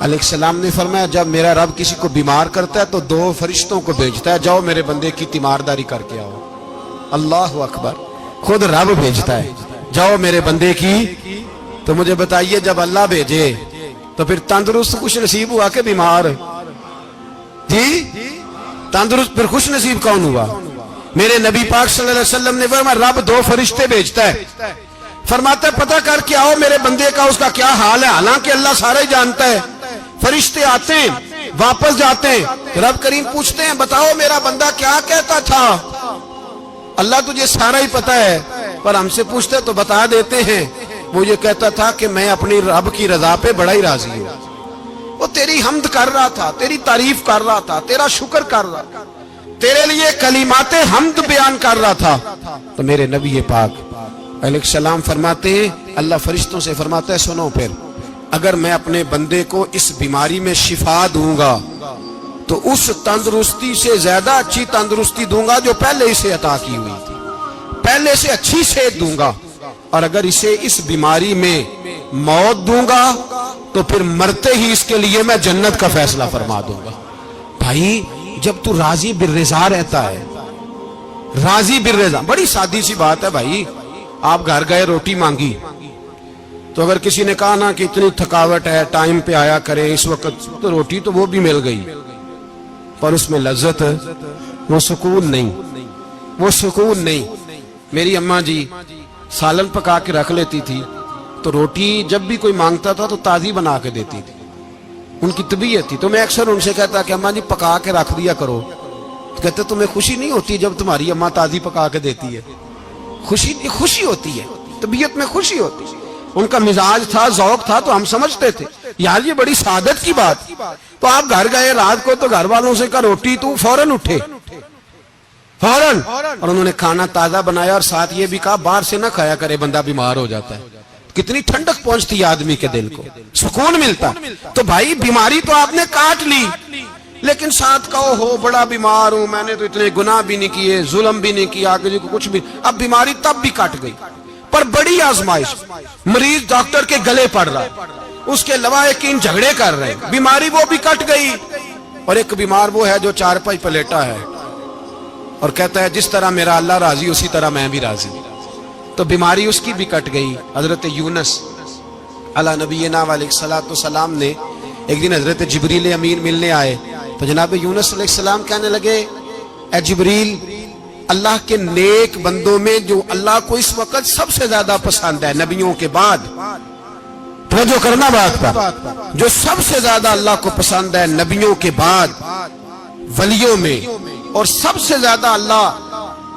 علیہ السلام نے فرمایا جب میرا رب کسی کو بیمار کرتا ہے تو 2 فرشتوں کو بھیجتا ہے، جاؤ میرے بندے کی تیمارداری کر کے آؤ. اللہ اکبر، خود رب بھیجتا ہے، جاؤ میرے بندے کی. تو مجھے بتائیے جب اللہ بھیجے تو پھر تندرست خوش نصیب ہوا کہ بیمار؟ جی تندرست پھر خوش نصیب کون ہوا؟ میرے نبی پاک صلی اللہ علیہ وسلم نے فرمایا رب 2 فرشتے بھیجتا ہے، فرماتا ہے پتہ کر کے آؤ میرے بندے کا اس کا کیا حال ہے. حالانکہ اللہ سارا ہی جانتا ہے. فرشتے آتے ہیں، واپس جاتے ہیں، رب کریم پوچھتے ہیں بتاؤ میرا بندہ کیا کہتا تھا؟ اللہ تجھے سارا ہی پتہ ہے، پر ہم سے پوچھتے تو بتا دیتے ہیں. وہ یہ کہتا تھا کہ میں اپنی رب کی رضا پہ بڑا ہی راضی ہوں. وہ تیری حمد کر رہا تھا، تیری تعریف کر رہا تھا، تیرا شکر کر رہا تھا، تیرے لیے کلمات حمد بیان کر رہا تھا. تو میرے نبی پاک علیہ السلام فرماتے ہیں، اللہ فرشتوں سے فرماتا ہے سنو پھر اگر میں اپنے بندے کو اس بیماری میں شفا دوں گا تو اس تندرستی سے زیادہ اچھی تندرستی دوں گا جو پہلے اسے عطا کی ہوئی تھی، پہلے سے اچھی صحت دوں گا. اور اگر اسے اس بیماری میں موت دوں گا تو پھر مرتے ہی اس کے لیے میں جنت کا فیصلہ فرما دوں گا. بھائی جب تو راضی بالرضا رہتا ہے، راضی بالرضا، بڑی سادی سی بات ہے بھائی. آپ گھر گئے روٹی مانگی تو اگر کسی نے کہا نا کہ اتنی تھکاوٹ ہے ٹائم پہ آیا کریں اس وقت، تو روٹی تو وہ بھی مل گئی پر اس میں لذت، وہ سکون نہیں، وہ سکون نہیں. میری اماں جی سالن پکا کے رکھ لیتی تھی تو روٹی جب بھی کوئی مانگتا تھا تو تازی بنا کے دیتی تھی، ان کی طبیعت تھی. تو میں اکثر ان سے کہتا کہ اماں جی پکا کے رکھ دیا کرو. کہتے تمہیں خوشی نہیں ہوتی جب تمہاری اماں تازی پکا کے دیتی ہے؟ خوشی ہوتی ہے، طبیعت میں خوشی ہوتی ہے. ان کا مزاج تھا، ذوق تھا، تو ہم سمجھتے تھے یار یہ بڑی سعادت کی بات. تو آپ گھر گئے رات کو تو گھر والوں سے کہا روٹی، تو فوراً اٹھے فوراً، اور انہوں نے کھانا تازہ بنایا اور ساتھ یہ بھی کہا باہر سے نہ کھایا کرے بندہ بیمار ہو جاتا ہے. کتنی ٹھنڈک پہنچتی ہے آدمی کے دل کو، سکون ملتا. تو بھائی بیماری تو آپ نے کاٹ لی لیکن ساتھ کہو ہو بڑا بیمار ہوں، میں نے تو اتنے گناہ بھی نہیں کیے، ظلم بھی نہیں کیا، کسی کو کچھ بھی. اب بیماری تب بھی کٹ گئی پر بڑی آزمائش، مریض ڈاکٹر کے گلے پڑ رہا، اس کے لواحقین جھگڑے کر رہے، بیماری وہ بھی کٹ گئی. اور ایک بیمار وہ ہے جو چارپائی پہ لیٹا ہے اور کہتا ہے جس طرح میرا اللہ راضی اسی طرح میں بھی راضی. تو بیماری اس کی بھی کٹ گئی. حضرت یونس علی نبینا علیہ الصلوۃ والسلام نے ایک دن حضرت جبریل امین ملنے آئے تو جناب یونس علیہ السلام کہنے لگے اے جبریل اللہ کے نیک بندوں میں جو اللہ کو اس وقت سب سے زیادہ پسند ہے نبیوں کے بعد، توجہ کرنا بات پر، جو سب سے زیادہ اللہ کو پسند ہے نبیوں کے بعد ولیوں میں، اور سب سے زیادہ اللہ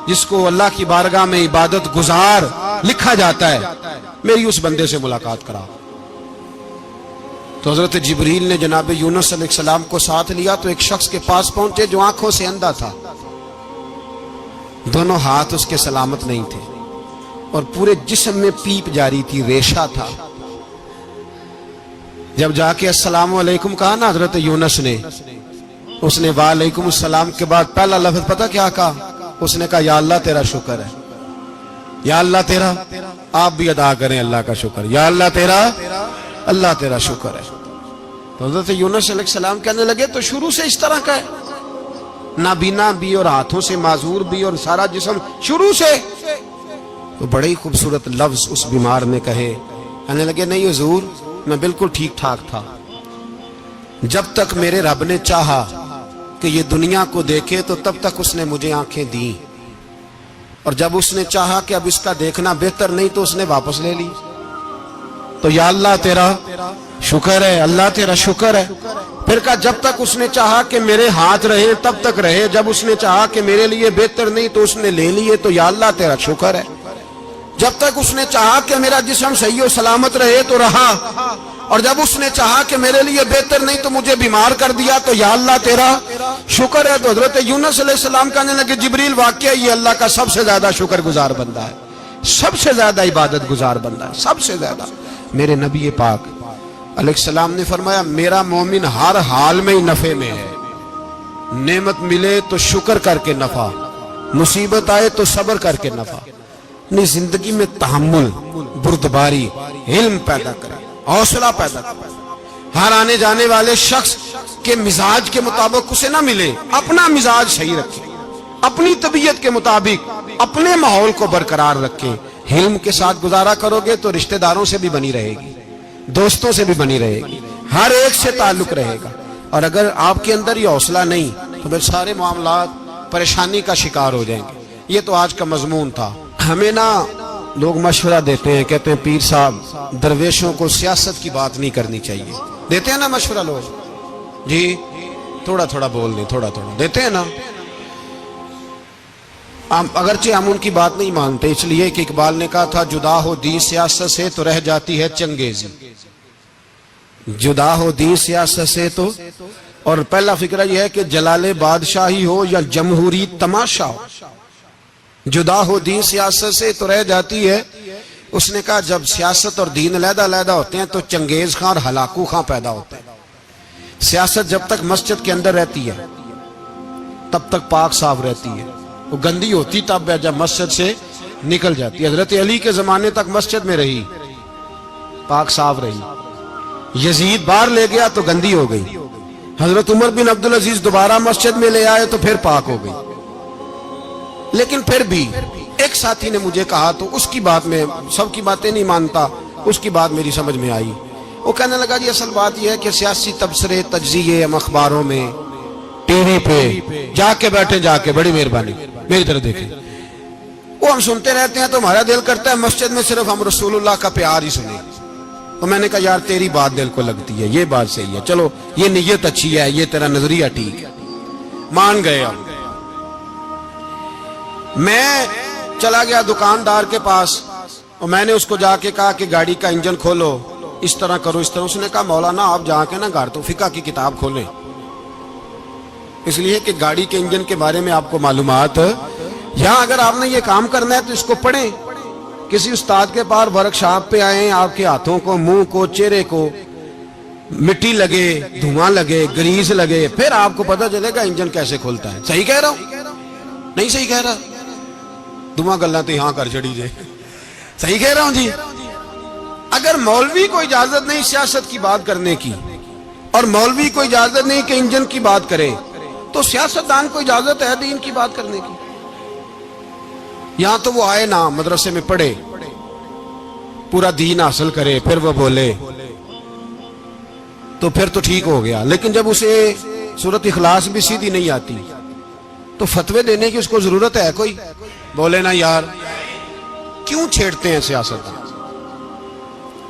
جس کو اللہ کی بارگاہ میں عبادت گزار لکھا جاتا ہے، میری اس بندے سے ملاقات کرا۔ تو حضرت جبریل نے جناب یونس علیہ السلام کو ساتھ لیا تو ایک شخص کے پاس پہنچے جو آنکھوں سے اندھا تھا، دونوں ہاتھ اس کے سلامت نہیں تھے اور پورے جسم میں پیپ جاری تھی، ریشہ تھا۔ جب جا کے السلام علیکم کہا نا حضرت یونس نے، اس نے وعلیکم السلام کے بعد پہلا لفظ پتہ کیا کہا؟ اس نے کہا یا اللہ تیرا شکر ہے، یا اللہ تیرا، آپ بھی ادا کریں اللہ کا شکر، یا اللہ تیرا، اللہ تیرا شکر ہے۔ تو حضرت یونس علیہ السلام کہنے لگے تو شروع سے اس طرح کا ہے، نابینا بھی اور ہاتھوں سے معذور بھی اور سارا جسم شروع سے؟ تو بڑے ہی خوبصورت لفظ اس بیمار نے کہے، کہنے لگے نہیں حضور میں بالکل ٹھیک ٹھاک تھا، جب تک میرے رب نے چاہا کہ یہ دنیا کو دیکھے تو تب تک اس نے مجھے آنکھیں دیں، اور جب اس نے چاہا کہ اب اس کا دیکھنا بہتر نہیں تو اس نے واپس لے لی۔ تو یا اللہ تیرا شکر ہے، اللہ تیرا شکر ہے۔ پھر کہا جب تک اس نے چاہا کہ میرے ہاتھ رہے تب تک رہے، جب اس نے چاہا کہ میرے لیے بہتر نہیں تو اس نے لے لیے، تو یا اللہ تیرا شکر ہے۔ جب تک اس نے چاہا کہ میرا جسم صحیح و سلامت رہے تو رہا، اور جب اس نے چاہا کہ میرے لیے بہتر نہیں تو مجھے بیمار کر دیا، تو یا اللہ تیرا شکر ہے۔ تو حضرت یونس علیہ السلام کہنے لگے جبریل واقعہ یہ اللہ کا سب سے زیادہ شکر گزار بندہ ہے، سب سے زیادہ عبادت گزار بندہ ہے، سب سے زیادہ۔ میرے نبی پاک علیہ السلام نے فرمایا میرا مومن ہر حال میں ہی نفع میں ہے، نعمت ملے تو شکر کر کے نفع، مصیبت آئے تو صبر کر کے نفع، اپنی زندگی میں تحمل، بردباری، علم پیدا کرے، حوصلہ پیدا کرے۔ ہر آنے جانے والے شخص کے مزاج کے مطابق اسے نہ ملے، اپنا مزاج صحیح رکھے، اپنی طبیعت کے مطابق اپنے ماحول کو برقرار رکھے۔ علم کے ساتھ گزارا کرو گے تو رشتہ داروں سے بھی بنی رہے گی، دوستوں سے بھی بنی رہے گی، ہر ایک سے تعلق رہے گا۔ اور اگر آپ کے اندر یہ حوصلہ نہیں تو پھر سارے معاملات پریشانی کا شکار ہو جائیں گے۔ یہ تو آج کا مضمون تھا۔ ہمیں نا لوگ مشورہ دیتے ہیں، کہتے ہیں پیر صاحب درویشوں کو سیاست کی بات نہیں کرنی چاہیے، دیتے ہیں نا مشورہ لوگ، جی تھوڑا تھوڑا بول دیں، تھوڑا تھوڑا دیتے ہیں نا۔ اگرچہ ہم ان کی بات نہیں مانتے، اس لیے کہ اقبال نے کہا تھا جدا ہو دین سیاست سے تو رہ جاتی ہے چنگیزی، جدا ہو دین سیاست سے تو۔ اور پہلا فکرہ یہ ہے کہ جلال بادشاہی ہو یا جمہوری تماشا ہو، جدا ہو دین سیاست سے تو رہ جاتی ہے۔ اس نے کہا جب سیاست اور دین علیحدہ علیحدہ ہوتے ہیں تو چنگیز خان اور ہلاکو خان پیدا ہوتے ہیں۔ سیاست جب تک مسجد کے اندر رہتی ہے تب تک پاک صاف رہتی ہے، وہ گندی ہوتی تب ہے جب مسجد سے نکل جاتی ہے۔ حضرت علی کے زمانے تک مسجد میں رہی، پاک صاف رہی، یزید باہر لے گیا تو گندی ہو گئی، حضرت عمر بن عبدالعزیز دوبارہ مسجد میں لے آئے تو پھر پاک ہو گئی۔ لیکن پھر بھی ایک ساتھی نے مجھے کہا تو اس کی بات میں سب کی باتیں نہیں مانتا، اس کی بات میری سمجھ میں آئی۔ وہ کہنے لگا جی اصل بات یہ ہے کہ سیاسی تبصرے تجزیے ہم اخباروں میں ٹی وی پہ جا کے بیٹھے، جا کے بڑی مہربانی میری طرف دیکھیں، وہ ہم سنتے رہتے ہیں تو ہمارا دل کرتا ہے مسجد میں صرف ہم رسول اللہ کا پیار ہی سنیں۔ تو میں نے کہا یار تیری بات دل کو لگتی ہے، یہ بات صحیح ہے، چلو یہ نیت اچھی ہے، یہ تیرا نظریہ ٹھیک ہے، مان گئے ہم۔ میں چلا گیا دکاندار کے پاس اور میں نے اس کو جا کے کہا کہ گاڑی کا انجن کھولو، اس طرح کرو، اس طرح۔ اس نے کہا مولانا آپ جا کے نا گھر تو فقہ کی کتاب کھولیں، اس لیے کہ گاڑی کے انجن کے بارے میں آپ کو معلومات، یہاں اگر آپ نے یہ کام کرنا ہے تو اس کو پڑھیں، کسی استاد کے پاس ورکشاپ پہ آئیں، آپ کے ہاتھوں کو، منہ کو، چہرے کو مٹی لگے، دھواں لگے، گریس لگے، پھر آپ کو پتہ چلے گا انجن کیسے کھلتا ہے۔ صحیح کہہ رہا ہوں؟ نہیں صحیح کہہ رہا؟ دعا گلہ تو یہاں کر چڑی جائے، صحیح کہہ رہا ہوں جی؟ اگر مولوی کو اجازت نہیں سیاست کی بات کرنے کی اور مولوی کو اجازت نہیں کہ انجن کی بات کرے تو سیاستدان کو اجازت ہے دین کی بات کرنے کی؟ یہاں تو وہ آئے نا مدرسے میں پڑھے، پورا دین حاصل کرے، پھر وہ بولے۔ تو پھر تو ٹھیک ہو گیا، لیکن جب اسے سورۃ اخلاص بھی سیدھی نہیں آتی تو فتوے دینے کی اس کو ضرورت ہے کوئی؟ بولے نا یار، کیوں چھیڑتے ہیں سیاست؟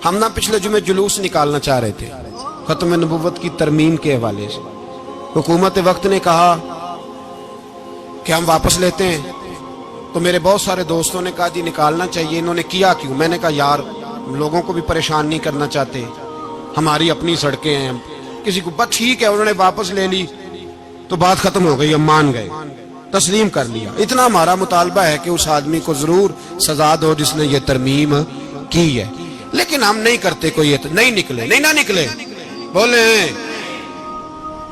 ہم نہ پچھلے جمعے جلوس نکالنا چاہ رہے تھے ختم نبوت کی ترمیم کے حوالے سے، حکومت وقت نے کہا کہ ہم واپس لیتے ہیں، تو میرے بہت سارے دوستوں نے کہا جی نکالنا چاہیے، انہوں نے کیا کیوں؟ میں نے کہا یار لوگوں کو بھی پریشان نہیں کرنا چاہتے، ہماری اپنی سڑکیں ہیں، کسی کو بس ٹھیک ہے، انہوں نے واپس لے لی تو بات ختم ہو گئی، ہم مان گئے، تسلیم کر لیا۔ اتنا ہمارا مطالبہ ہے کہ اس آدمی کو ضرور سزا دو جس نے یہ ترمیم کی ہے، لیکن ہم نہیں کرتے، کوئی نہیں نکلے، نہیں نہ نکلے بولے۔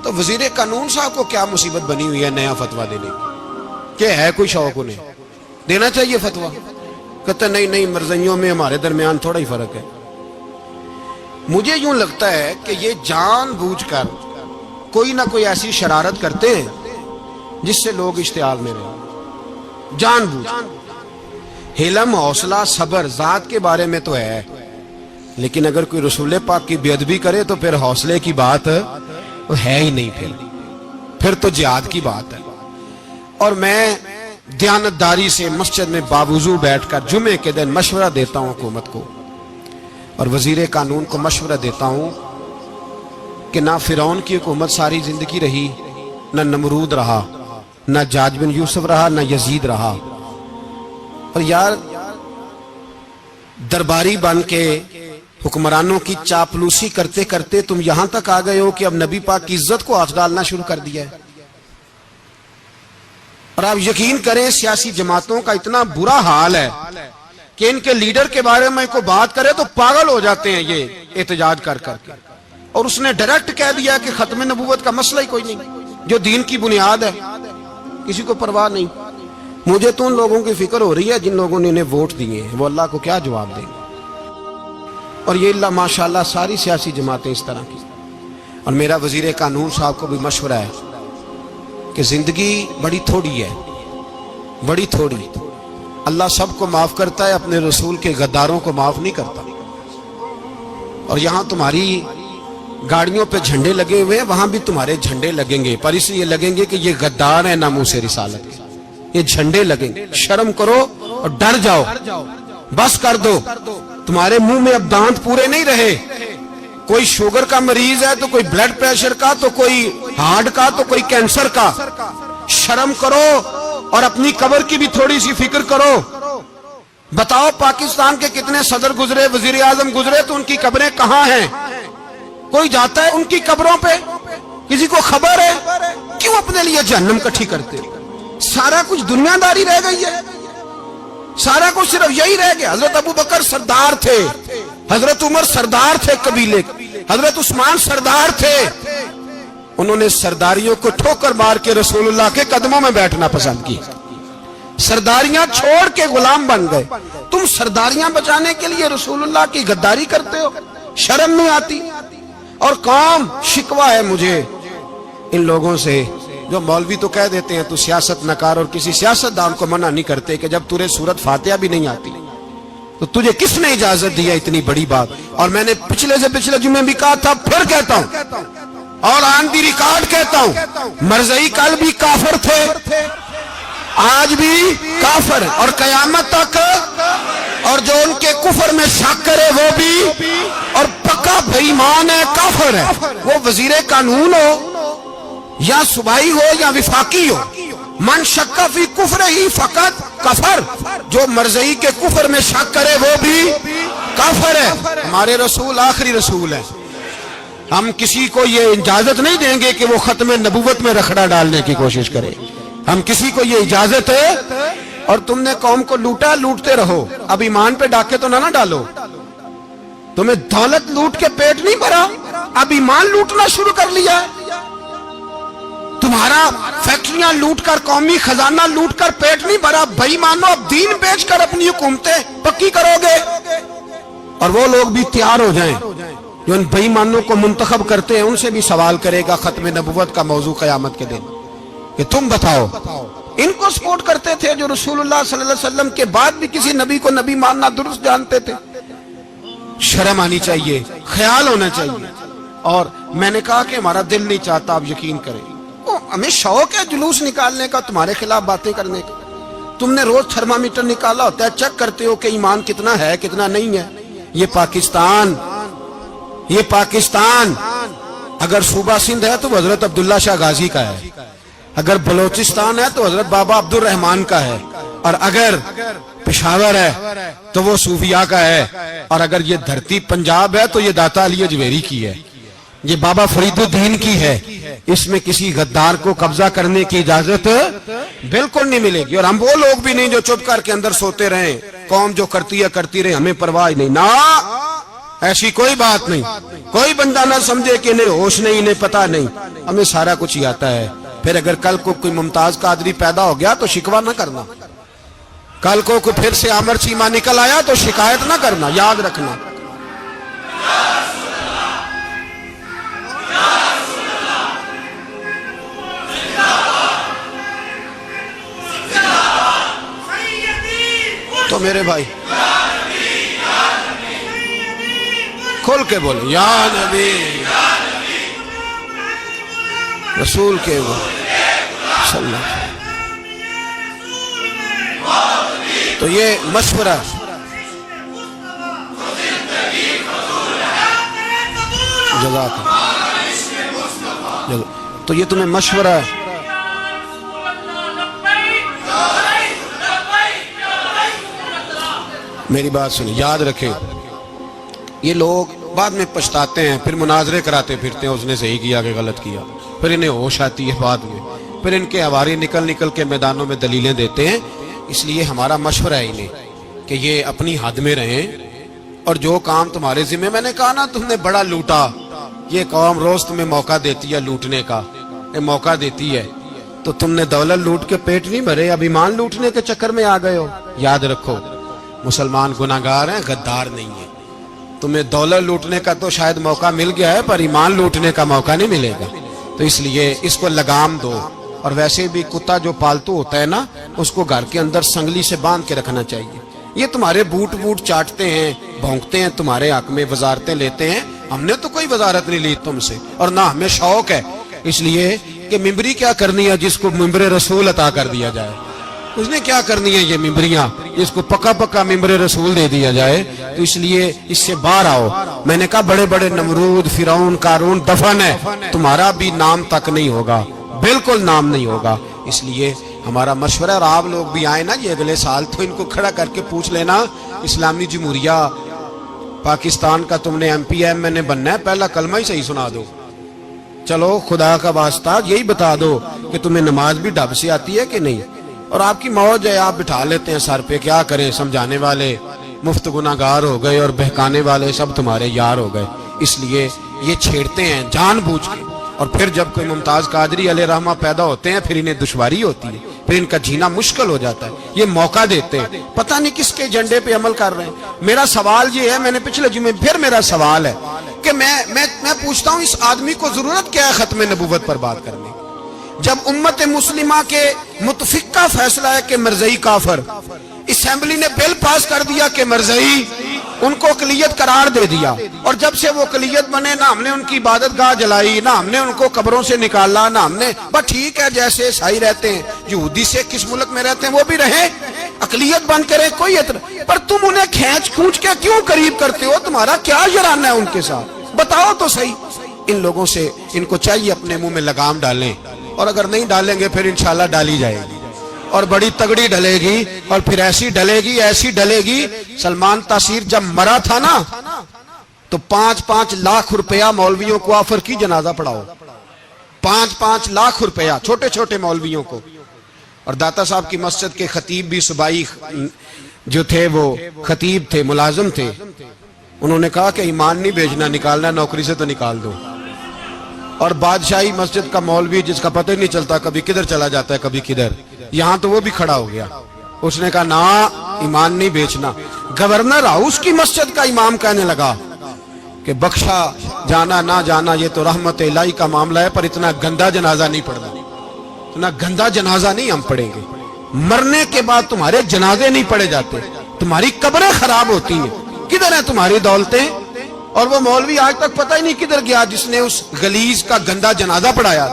تو وزیر قانون صاحب کو کیا مصیبت بنی ہوئی ہے نیا فتویٰ دینے کی؟ کہ ہے کوئی شوق انہیں دینا چاہیے فتویٰ؟ کہتے نہیں مرضیوں میں ہمارے درمیان تھوڑا ہی فرق ہے۔ مجھے یوں لگتا ہے کہ یہ جان بوجھ کر کوئی نہ کوئی ایسی شرارت کرتے ہیں جس سے لوگ اشتعال میں رہیں، جان بوجھ۔ حلم، حوصلہ، صبر ذات کے بارے میں تو ہے، لیکن اگر کوئی رسول پاک کی بے ادبی کرے تو پھر حوصلے کی بات ہے ہی نہیں، پھر تو جہاد کی بات ہے۔ اور میں دیانتداری سے مسجد میں باوضو بیٹھ کر جمعے کے دن مشورہ دیتا ہوں حکومت کو اور وزیر قانون کو مشورہ دیتا ہوں کہ نہ فرعون کی حکومت ساری زندگی رہی، نہ نمرود رہا، نہ جاج بن یوسف رہا، نہ یزید رہا، اور یار درباری بن کے حکمرانوں کی چاپلوسی کرتے کرتے تم یہاں تک آ گئے ہو کہ اب نبی پاک کی عزت کو ہاتھ ڈالنا شروع کر دیا ہے۔ اور آپ یقین کریں سیاسی جماعتوں کا اتنا برا حال ہے کہ ان کے لیڈر کے بارے میں کوئی بات کرے تو پاگل ہو جاتے ہیں یہ احتجاج کر کر کے۔ اور اس نے ڈائریکٹ کہہ دیا کہ ختم نبوت کا مسئلہ ہی کوئی نہیں، جو دین کی بنیاد ہے، کسی کو پرواہ نہیں۔ مجھے تو ان لوگوں کی فکر ہو رہی ہے جن لوگوں نے انہیں ووٹ دیے ہیں، وہ اللہ کو کیا جواب دیں گے۔ اور یہ اللہ ماشاءاللہ ساری سیاسی جماعتیں اس طرح کی۔ اور میرا وزیر قانون صاحب کو بھی مشورہ ہے کہ زندگی بڑی تھوڑی ہے، بڑی تھوڑی، اللہ سب کو معاف کرتا ہے، اپنے رسول کے غداروں کو معاف نہیں کرتا۔ اور یہاں تمہاری گاڑیوں پہ جھنڈے لگے ہوئے ہیں، وہاں بھی تمہارے جھنڈے لگیں گے، پر اس لیے لگیں گے کہ یہ غدار ہیں ناموس رسالت کے، یہ جھنڈے لگیں گے۔ شرم کرو اور ڈر جاؤ، بس کر دو، تمہارے منہ میں اب دانت پورے نہیں رہے۔ کوئی شوگر کا مریض ہے تو کوئی بلڈ پریشر کا، تو کوئی ہارٹ کا، تو کوئی کینسر کا۔ شرم کرو اور اپنی قبر کی بھی تھوڑی سی فکر کرو۔ بتاؤ پاکستان کے کتنے صدر گزرے، وزیر اعظم گزرے، تو ان کی قبریں کہاں ہیں؟ کوئی جاتا ہے ان کی قبروں پہ؟ کسی کو خبر ہے؟ کیوں اپنے لیے جہنم کٹھی کرتے؟ سارا کچھ دنیا داری رہ گئی ہے، سارا کچھ صرف یہی رہ گیا۔ حضرت ابو بکر سردار تھے، حضرت عمر سردار تھے قبیلے، حضرت عثمان سردار تھے، انہوں نے سرداریوں کو ٹھوکر مار کے رسول اللہ کے قدموں میں بیٹھنا پسند کی، سرداریاں چھوڑ کے غلام بن گئے۔ تم سرداریاں بچانے کے لیے رسول اللہ کی غداری کرتے ہو، شرم نہیں آتی؟ اور قوم شکوہ ہے مجھے ان لوگوں سے جو مولوی تو کہہ دیتے ہیں تو سیاست نہ کر، اور کسی سیاست دان کو منع نہیں کرتے کہ جب تجھے سورت فاتحہ بھی نہیں آتی تو تجھے کس نے اجازت دی ہے اتنی بڑی بات؟ اور میں نے پچھلے سے پچھلے جمعے بھی کہا تھا، پھر کہتا ہوں اور آن دی ریکارڈ کہتا ہوں، مرزائی کل بھی کافر تھے، آج بھی کافر، اور قیامت تک، اور جو ان کے کفر میں شک کرے وہ بھی، اور پکا بے ایمان ہے، کافر ہے۔ وہ وزیر قانون ہو یا صوبائی ہو یا وفاقی ہو، من شک فی کفر ہی فقط کفر، جو مرزائی کے کفر میں شک کرے وہ بھی کافر ہے۔ ہمارے رسول آخری رسول ہے، ہم کسی کو یہ اجازت نہیں دیں گے کہ وہ ختم نبوت میں رکھڑا ڈالنے کی کوشش کرے، ہم کسی کو یہ اجازت ہے۔ اور تم نے قوم کو لوٹا، لوٹتے رہو، اب ایمان پہ ڈاکے تو نہ ڈالو۔ تمہیں دولت لوٹ کے پیٹ نہیں بھرا، اب ایمان لوٹنا شروع کر لیا ہے۔ تمہارا فیکٹریاں لوٹ کر، قومی خزانہ لوٹ کر پیٹ نہیں بھرا، بھائی مانو اب دین بیچ کر اپنی حکومتیں پکی کرو گے۔ اور وہ لوگ بھی تیار ہو جائیں جو ان بے ایمانوں کو منتخب کرتے ہیں، ان سے بھی سوال کرے گا ختم نبوت کا موضوع قیامت کے دن کہ تم بتاؤ، ان کو سپورٹ کرتے تھے جو رسول اللہ صلی اللہ علیہ وسلم کے بعد بھی کسی نبی کو نبی ماننا درست جانتے تھے۔ شرم آنی چاہیے، خیال ہونا چاہیے۔ اور میں نے کہا کہ ہمارا دل نہیں چاہتا آپ یقین کریں. ہمیں شوق ہے جلوس نکالنے کا, تمہارے خلاف باتیں کرنے کا. تم نے روز تھرمامیٹر نکالا ہوتا ہے, چیک کرتے ہو کہ ایمان کتنا ہے کتنا نہیں ہے. یہ پاکستان اگر صوبہ سندھ ہے تو حضرت عبداللہ شاہ غازی کا ہے, اگر بلوچستان ہے تو حضرت بابا عبد الرحمان کا ہے, اور اگر پشاور ہے تو وہ صوفیاء کا ہے, اور اگر یہ دھرتی پنجاب ہے تو یہ داتا علی اجویری کی ہے, یہ بابا فرید الدین کی ہے. اس میں کسی غدار کو قبضہ کرنے کی اجازت بالکل نہیں ملے گی. اور ہم وہ لوگ بھی نہیں جو چپ کر کے اندر سوتے رہیں, قوم جو کرتی ہے کرتی رہے, ہمیں پرواہ نہیں. نا, ایسی کوئی بات نہیں. کوئی بندہ نہ سمجھے کہ انہیں ہوش نہیں, انہیں پتہ نہیں, ہمیں سارا کچھ ہی آتا ہے. پھر اگر کل کو کوئی ممتاز قادری پیدا ہو گیا تو شکوہ نہ کرنا, کل کو کوئی پھر سے عامر چیمہ نکل آیا تو شکایت نہ کرنا, یاد رکھنا. تو میرے بھائی کھول کے بولے یا نبی رسول کے صلی اللہ. تو یہ مشورہ جزاک اللہ, تو یہ تمہیں مشورہ ہے. میری بات سنیں, یاد رکھیں, یہ لوگ بعد میں پچھتاتے ہیں, پھر مناظرے کراتے پھرتے ہیں, اس نے صحیح کیا کہ غلط کیا, پھر انہیں ہوش آتی ہے بعد میں, پھر ان کے ہواری نکل نکل کے میدانوں میں دلیلیں دیتے ہیں. اس لیے ہمارا مشورہ ہے انہیں کہ یہ اپنی حد میں رہیں, اور جو کام تمہارے ذمہ, میں نے کہا نا تم نے بڑا لوٹا, یہ قوم روز تمہیں موقع دیتی ہے لوٹنے کا, یہ موقع دیتی ہے, تو تم نے دولت لوٹ کے پیٹ نہیں بھرے, اب ایمان لوٹنے کے چکر میں آ گئے ہو. یاد رکھو مسلمان گناہگار ہیں, غدار نہیں ہیں. تمہیں دولت لوٹنے کا تو شاید موقع مل گیا ہے, پر ایمان لوٹنے کا موقع نہیں ملے گا. تو اس لیے اس کو لگام دو. اور ویسے بھی کتا جو پالتو ہوتا ہے نا, اس کو گھر کے اندر سنگلی سے باندھ کے رکھنا چاہیے. یہ تمہارے بوٹ چاٹتے ہیں, بھونکتے ہیں, تمہارے حق میں وزارتیں لیتے ہیں. ہم نے تو کوئی وزارت نہیں لی تم سے, اور نہ ہمیں شوق ہے. اس لیے کہ ممبری کیا کرنی ہے جس کو ممبر رسول عطا کر دیا جائے, اس نے کیا کرنی ہے یہ ممبریاں جس کو پکا پکا ممبر رسول دے دیا جائے. تو اس لیے اس سے باہر آؤ. میں نے کہا بڑے بڑے نمرود, فرعون, قارون دفن ہے, تمہارا بھی نام تک نہیں ہوگا, بالکل نام نہیں ہوگا. اس لیے ہمارا مشورہ, اور آپ لوگ بھی آئے نا یہ اگلے سال, تو ان کو کھڑا کر کے پوچھ لینا, اسلامی جمہوریہ پاکستان کا تم نے ایم پی ایم میں نے بننا ہے, پہلا کلمہ ہی صحیح سنا دو. چلو خدا کا واسطہ یہی بتا دو کہ تمہیں نماز بھی ڈھب سے آتی ہے کہ نہیں. اور آپ کی موج ہے, آپ بٹھا لیتے ہیں سر پہ, کیا کریں, سمجھانے والے مفت گناہگار ہو گئے, اور بہکانے والے سب تمہارے یار ہو گئے. اس لیے یہ چھیڑتے ہیں جان بوجھ کے, اور پھر جب کوئی ممتاز قادری علیہ رحمہ پیدا ہوتے ہیں, پھر انہیں دشواری ہوتی ہے, پھر ان کا جینا مشکل ہو جاتا ہے. یہ موقع دیتے ہیں, پتہ نہیں کس کے ایجنڈے پہ عمل کر رہے ہیں. میرا سوال یہ ہے, میں نے پچھلے جمعے, پھر میرا سوال ہے کہ میں پوچھتا ہوں, اس آدمی کو ضرورت کیا ہے ختم نبوت پر بات کرنے, جب امت مسلمہ کے متفق کا فیصلہ ہے کہ مرزائی کافر, اسمبلی نے بل پاس کر دیا کہ مرزائی, ان کو اقلیت قرار دے دیا, اور جب سے وہ اقلیت بنے, نہ ہم نے ان کی عبادت گاہ جلائی, نہ ہم نے ان کو قبروں سے نکالا, نہ ہم نے, بس ٹھیک ہے جیسے عیسائی رہتے ہیں, یہودی سے کس ملک میں رہتے ہیں وہ بھی رہیں, اقلیت بن کرے, کوئی اعتراض, پر تم انہیں کھینچ کھونچ کے کیوں قریب کرتے ہو, تمہارا کیا جرانہ ہے ان کے ساتھ, بتاؤ تو صحیح. ان لوگوں سے ان کو چاہیے اپنے منہ میں لگام ڈالیں, اور اگر نہیں ڈالیں گے پھر انشاءاللہ ڈالی جائے گی, اور بڑی تگڑی ڈلے گی, اور پھر ایسی ڈلے گی. سلمان تاثیر جب مرا تھا نا, تو 5-5 لاکھ روپیہ مولویوں کو آفر کی جنازہ پڑھاؤ, 5-5 لاکھ روپیہ چھوٹے چھوٹے مولویوں کو. اور داتا صاحب کی مسجد کے خطیب بھی صوبائی جو تھے, وہ خطیب تھے, ملازم تھے, انہوں نے کہا کہ ایمان نہیں بیچنا, نکالنا نوکری سے تو نکال دو. اور بادشاہی مسجد کا مولوی جس کا پتہ ہی نہیں چلتا, کبھی کدھر چلا جاتا ہے کبھی کدھر, یہاں تو وہ بھی کھڑا ہو گیا, اس نے کہا نا ایمان نہیں بیچنا. گورنر ہاؤس کی مسجد کا امام کہنے لگا کہ بخشا جانا نہ جانا یہ تو رحمت الہی کا معاملہ ہے, پر اتنا گندا جنازہ نہیں پڑھنا, اتنا گندا جنازہ نہیں ہم پڑھیں گے. مرنے کے بعد تمہارے جنازے نہیں پڑھے جاتے, تمہاری قبریں خراب ہوتی ہیں, کدھر ہیں تمہاری دولتیں, اور وہ مولوی آج تک پتہ ہی نہیں کدھر گیا جس نے اس غلیظ کا گندا جنازہ پڑھایا.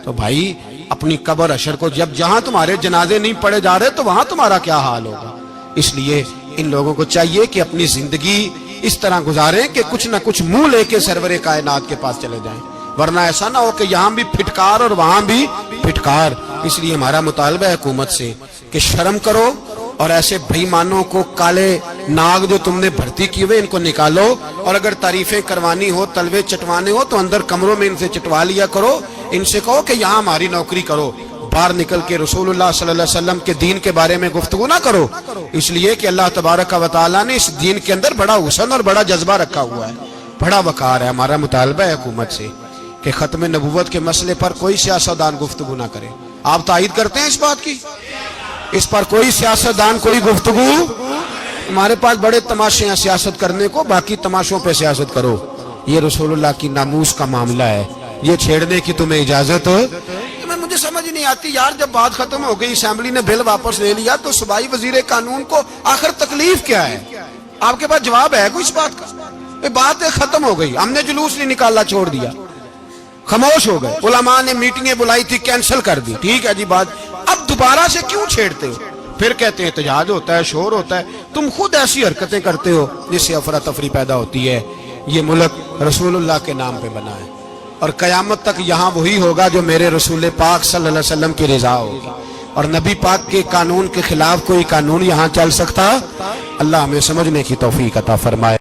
تو بھائی اپنی قبر اشر کو جب جہاں تمہارے جنازے نہیں پڑھے جا رہے تو وہاں تمہارا کیا حال ہوگا. اس لیے ان لوگوں کو چاہیے کہ اپنی زندگی اس طرح گزاریں کہ کچھ نہ کچھ منہ لے کے سرور کائنات کے پاس چلے جائیں، ورنہ ایسا نہ ہو کہ یہاں بھی پھٹکار اور وہاں بھی پھٹکار. اس لیے ہمارا مطالبہ ہے حکومت سے کہ شرم کرو اور ایسے بھائیمانوں کو، کالے ناگ جو تم نے بھرتی کی ہوئے، ان کو نکالو، اور اگر تعریفیں کروانی ہو، تلوے چٹوانے ہو تو اندر کمروں میں ان سے چٹوا لیا کرو. ان سے کہو کہ یہاں ہماری نوکری کرو، باہر نکل کے رسول اللہ صلی اللہ علیہ وسلم کے دین کے بارے میں گفتگو نہ کرو. اس لیے کہ اللہ تبارک و تعالیٰ نے اس دین کے اندر بڑا حسن اور بڑا جذبہ رکھا ہوا ہے، بڑا وقار ہے. ہمارا مطالبہ ہے حکومت سے کہ ختم نبوت کے مسئلے پر کوئی سیاستدان گفتگو نہ کرے. آپ تائید کرتے ہیں اس بات کی؟ اس پر کوئی سیاستدان کوئی گفتگو؟ ہمارے پاس بڑے تماشے ہیں سیاست کرنے کو، باقی تماشوں پہ سیاست کرو. یہ رسول اللہ کی ناموس کا معاملہ ہے، یہ چھیڑنے کی تمہیں اجازت؟ مجھے سمجھ نہیں آتی یار، جب بات ختم ہو گئی، اسمبلی نے بل واپس لے لیا، تو صوبائی وزیر قانون کو آخر تکلیف کیا ہے؟ آپ کے پاس جواب ہے کوئی اس بات کا؟ یہ بات ختم ہو گئی، ہم نے جلوس نہیں نکالنا، چھوڑ دیا، خاموش ہو گئے. علماء نے میٹنگیں بلائی تھی، کینسل کر دی، ٹھیک ہے جی بات. اب دوبارہ سے کیوں چھیڑتے ہو؟ پھر کہتے ہیں احتجاج ہوتا ہے، شور ہوتا ہے. تم خود ایسی حرکتیں کرتے ہو جس سے افراتفری پیدا ہوتی ہے. یہ ملک رسول اللہ کے نام پہ بنا ہے، اور قیامت تک یہاں وہی ہوگا جو میرے رسول پاک صلی اللہ علیہ وسلم کی رضا ہوگی، اور نبی پاک کے قانون کے خلاف کوئی قانون یہاں چل سکتا؟ اللہ ہمیں سمجھنے کی توفیق عطا فرمائے.